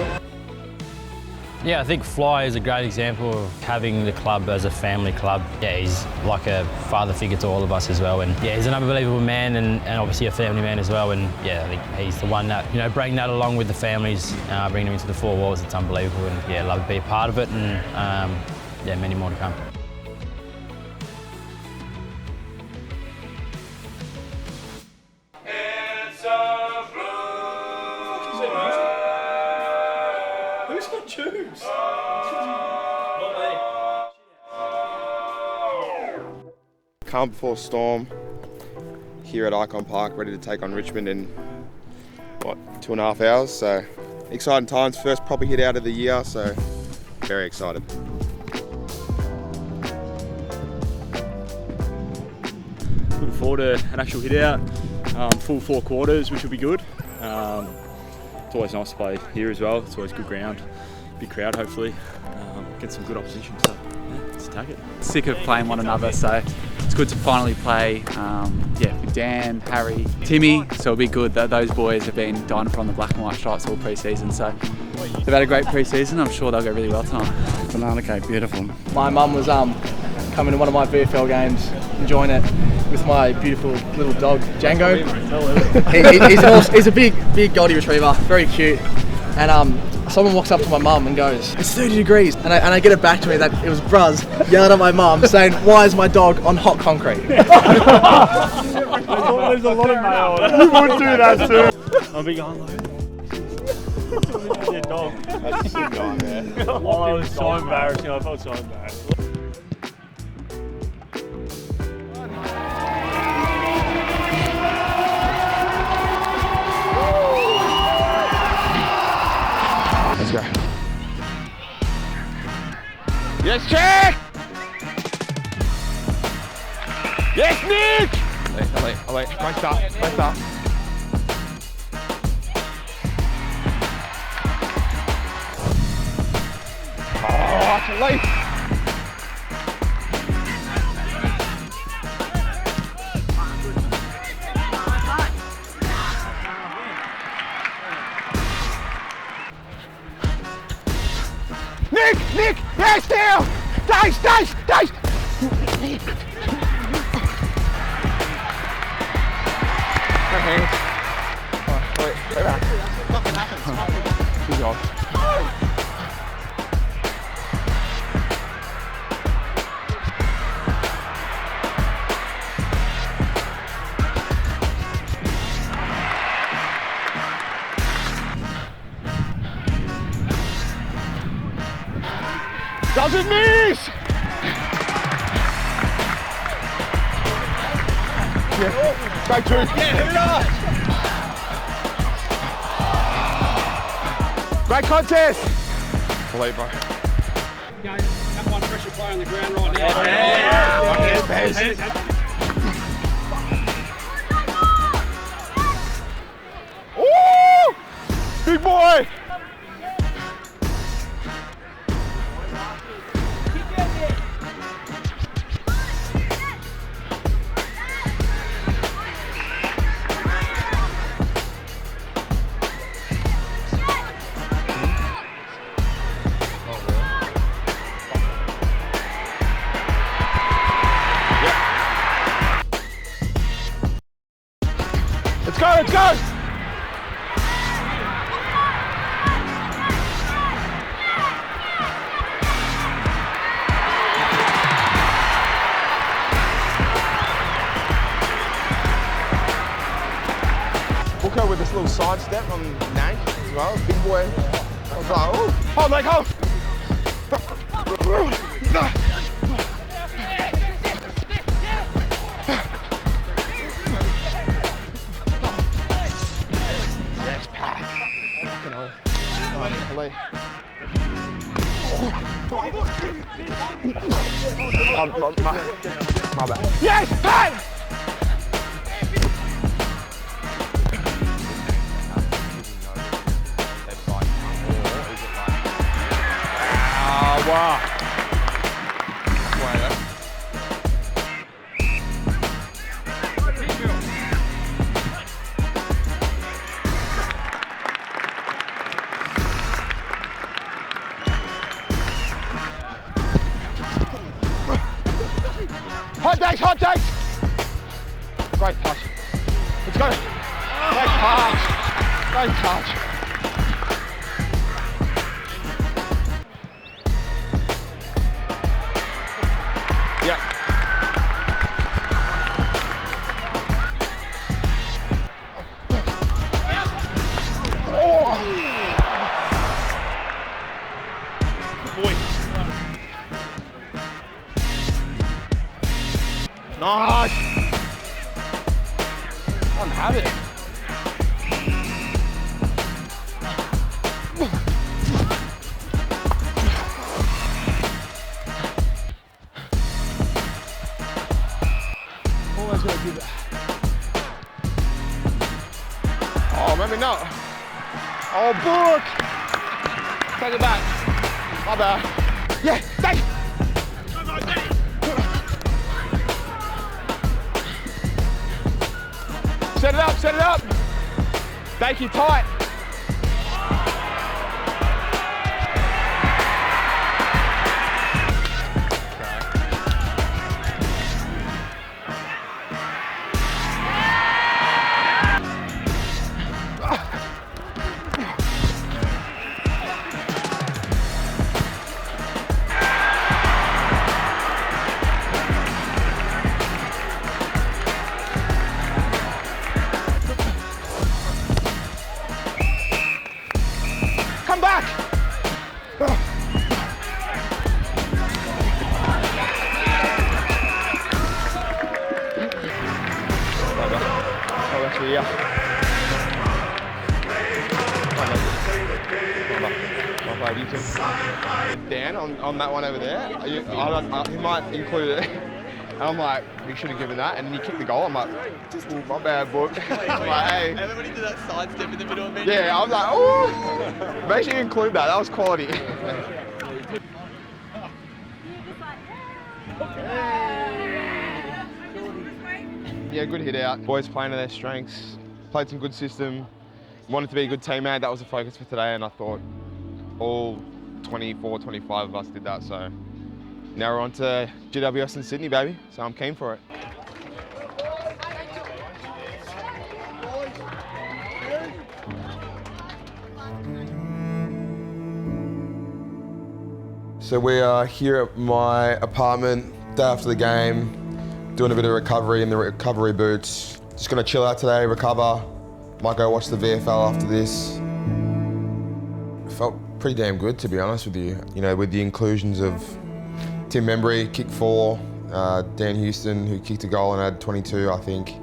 S21: Yeah, I think Fly is a great example of having the club as a family club. Yeah, he's like a father figure to all of us as well, and he's an unbelievable man and obviously a family man as well, and I think he's the one that, bringing that along with the families, bringing them into the four walls, it's unbelievable, and I love to be a part of it, and many more to come.
S3: Who's got tunes?
S6: Calm before storm here at Icon Park, ready to take on Richmond in 2.5 hours. So exciting times, first proper hit out of the year, so very excited.
S7: Looking forward to an actual hit out, full 4 quarters, which will be good. It's always nice to play here as well. It's always good ground, big crowd hopefully, get some good opposition, so let's attack it.
S13: Sick of playing one another, so it's good to finally play with Dan, Harry, Timmy, so it'll be good. Those boys have been dying from the black and white stripes all pre-season, so they've had a great pre-season. I'm sure they'll go really well tonight.
S5: Banana cake, beautiful.
S14: My mum was coming to one of my VFL games, enjoying it with my beautiful little dog, Django. He's a big golden retriever, very cute. And someone walks up to my mum and goes, "It's 30 degrees." And I get it back to me that it was Bruz yelling at my mum saying, "Why is my dog on hot concrete?"
S3: There's a lot of mail. You would do that too. I'll be going like, your dog.
S6: That's a sick guy, man.
S3: Oh, it was so embarrassing. I felt so embarrassed.
S6: Let's go. Yes, check! Yes, Nick! Ollie, great start, great start. Oh, it's a leap. Nick, yes, down! Dace! No hands. Oh, wait, go back. Nothing happens. Good job. Doesn't miss! Yeah, straight through. Yeah, hit it up! Great contest! Believe, bro.
S1: That one pressure play on the ground right now.
S6: Woo! Big boy! Let's go! Booker with this little side step on Nate as well, big boy. I was like, oh, hold Nate, hold! My bad. Yes! Hey! Wow. Hot takes! Great touch. Let's go. Great touch. Yeah. Oh. Boy. Nice! Don't have it. Always gotta do that. Oh, maybe not. Oh, book! Take it back. My bad. Yeah, take it! Set it up. Take you tight. Come back! Oh, actually, yeah. Dan, on that one over there, he might include it. And I'm like, he should have given that. And then he kicked the goal. I'm like, oh, my bad, book. I'm like, hey.
S5: And then when he did that sidestep in the middle of it.
S6: Yeah, I was like, oh. Make sure you include that. That was quality. Yeah, good hit out. Boys playing to their strengths. Played some good system. Wanted to be a good teammate. That was the focus for today, and I thought all 24, 25 of us did that. So now we're on to GWS in Sydney, baby. So I'm keen for it. So we are here at my apartment, day after the game, doing a bit of recovery in the recovery boots. Just gonna chill out today, recover. Might go watch the VFL after this. Felt pretty damn good, to be honest with you. You know, with the inclusions of Tim Membry, kick 4, Dan Houston, who kicked a goal and had 22, I think,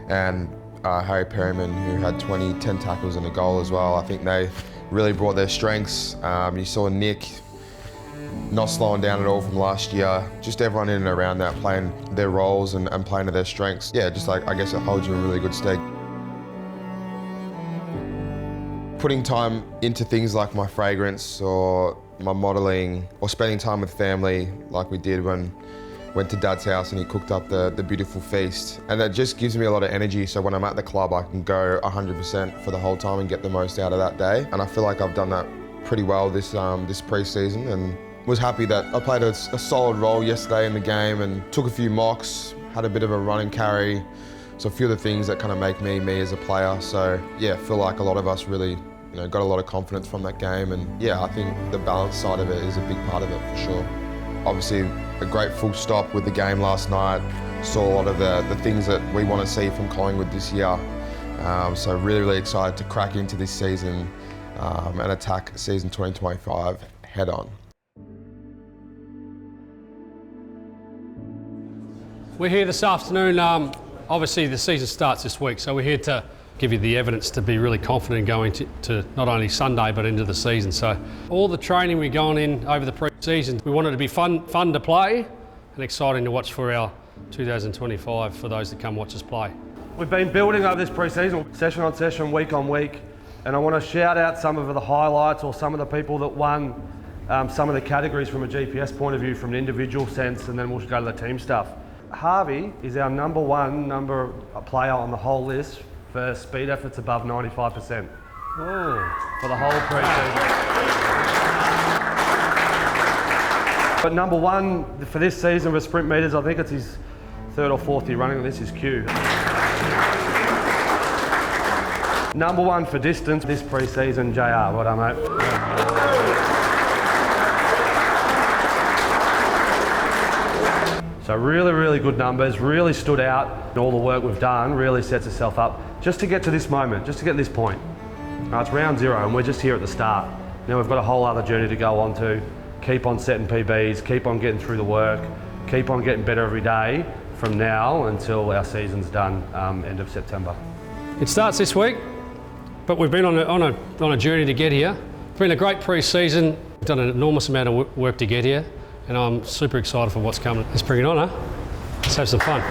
S6: and Harry Perryman, who had 10 tackles and a goal as well. I think they really brought their strengths. You saw Nick not slowing down at all from last year. Just everyone in and around that playing their roles and playing to their strengths. Yeah, just like, I guess it holds you in really good stead. Putting time into things like my fragrance or my modelling or spending time with family like we did when went to Dad's house and he cooked up the beautiful feast. And that just gives me a lot of energy, so when I'm at the club I can go 100% for the whole time and get the most out of that day. And I feel like I've done that pretty well this pre-season, and was happy that I played a solid role yesterday in the game and took a few mocks, had a bit of a run and carry. So a few of the things that kind of make me as a player. So yeah, I feel like a lot of us really got a lot of confidence from that game, and yeah, I think the balance side of it is a big part of it for sure. Obviously a great full stop with the game last night. Saw a lot of the things that we want to see from Collingwood this year. So really excited to crack into this season and attack season 2025 head on.
S1: We're here this afternoon. Obviously, the season starts this week, so we're here to give you the evidence to be really confident going to not only Sunday but into the season. So all the training we've gone in over the pre-season, we want it to be fun to play and exciting to watch for our 2025 for those that come watch us play.
S8: We've been building over this pre-season, session on session, week on week, and I want to shout out some of the highlights or some of the people that won some of the categories from a GPS point of view, from an individual sense, and then we'll go to the team stuff. Harvey is our number one player on the whole list for speed efforts above 95%. For the whole pre-season. But number one for this season for sprint meters, I think it's his 3rd or 4th year running. This is Q. Number one for distance this pre-season, JR. Well done, mate. So really good numbers, really stood out. All the work we've done really sets itself up just to get to this moment, just to get to this point. It's round 0 and we're just here at the start. Now we've got a whole other journey to go on to. Keep on setting PBs, keep on getting through the work, keep on getting better every day from now until our season's done, end of September.
S1: It starts this week, but we've been on a journey to get here. It's been a great pre-season, done an enormous amount of work to get here, and I'm super excited for what's coming. Let's bring it on, huh? Let's have some fun.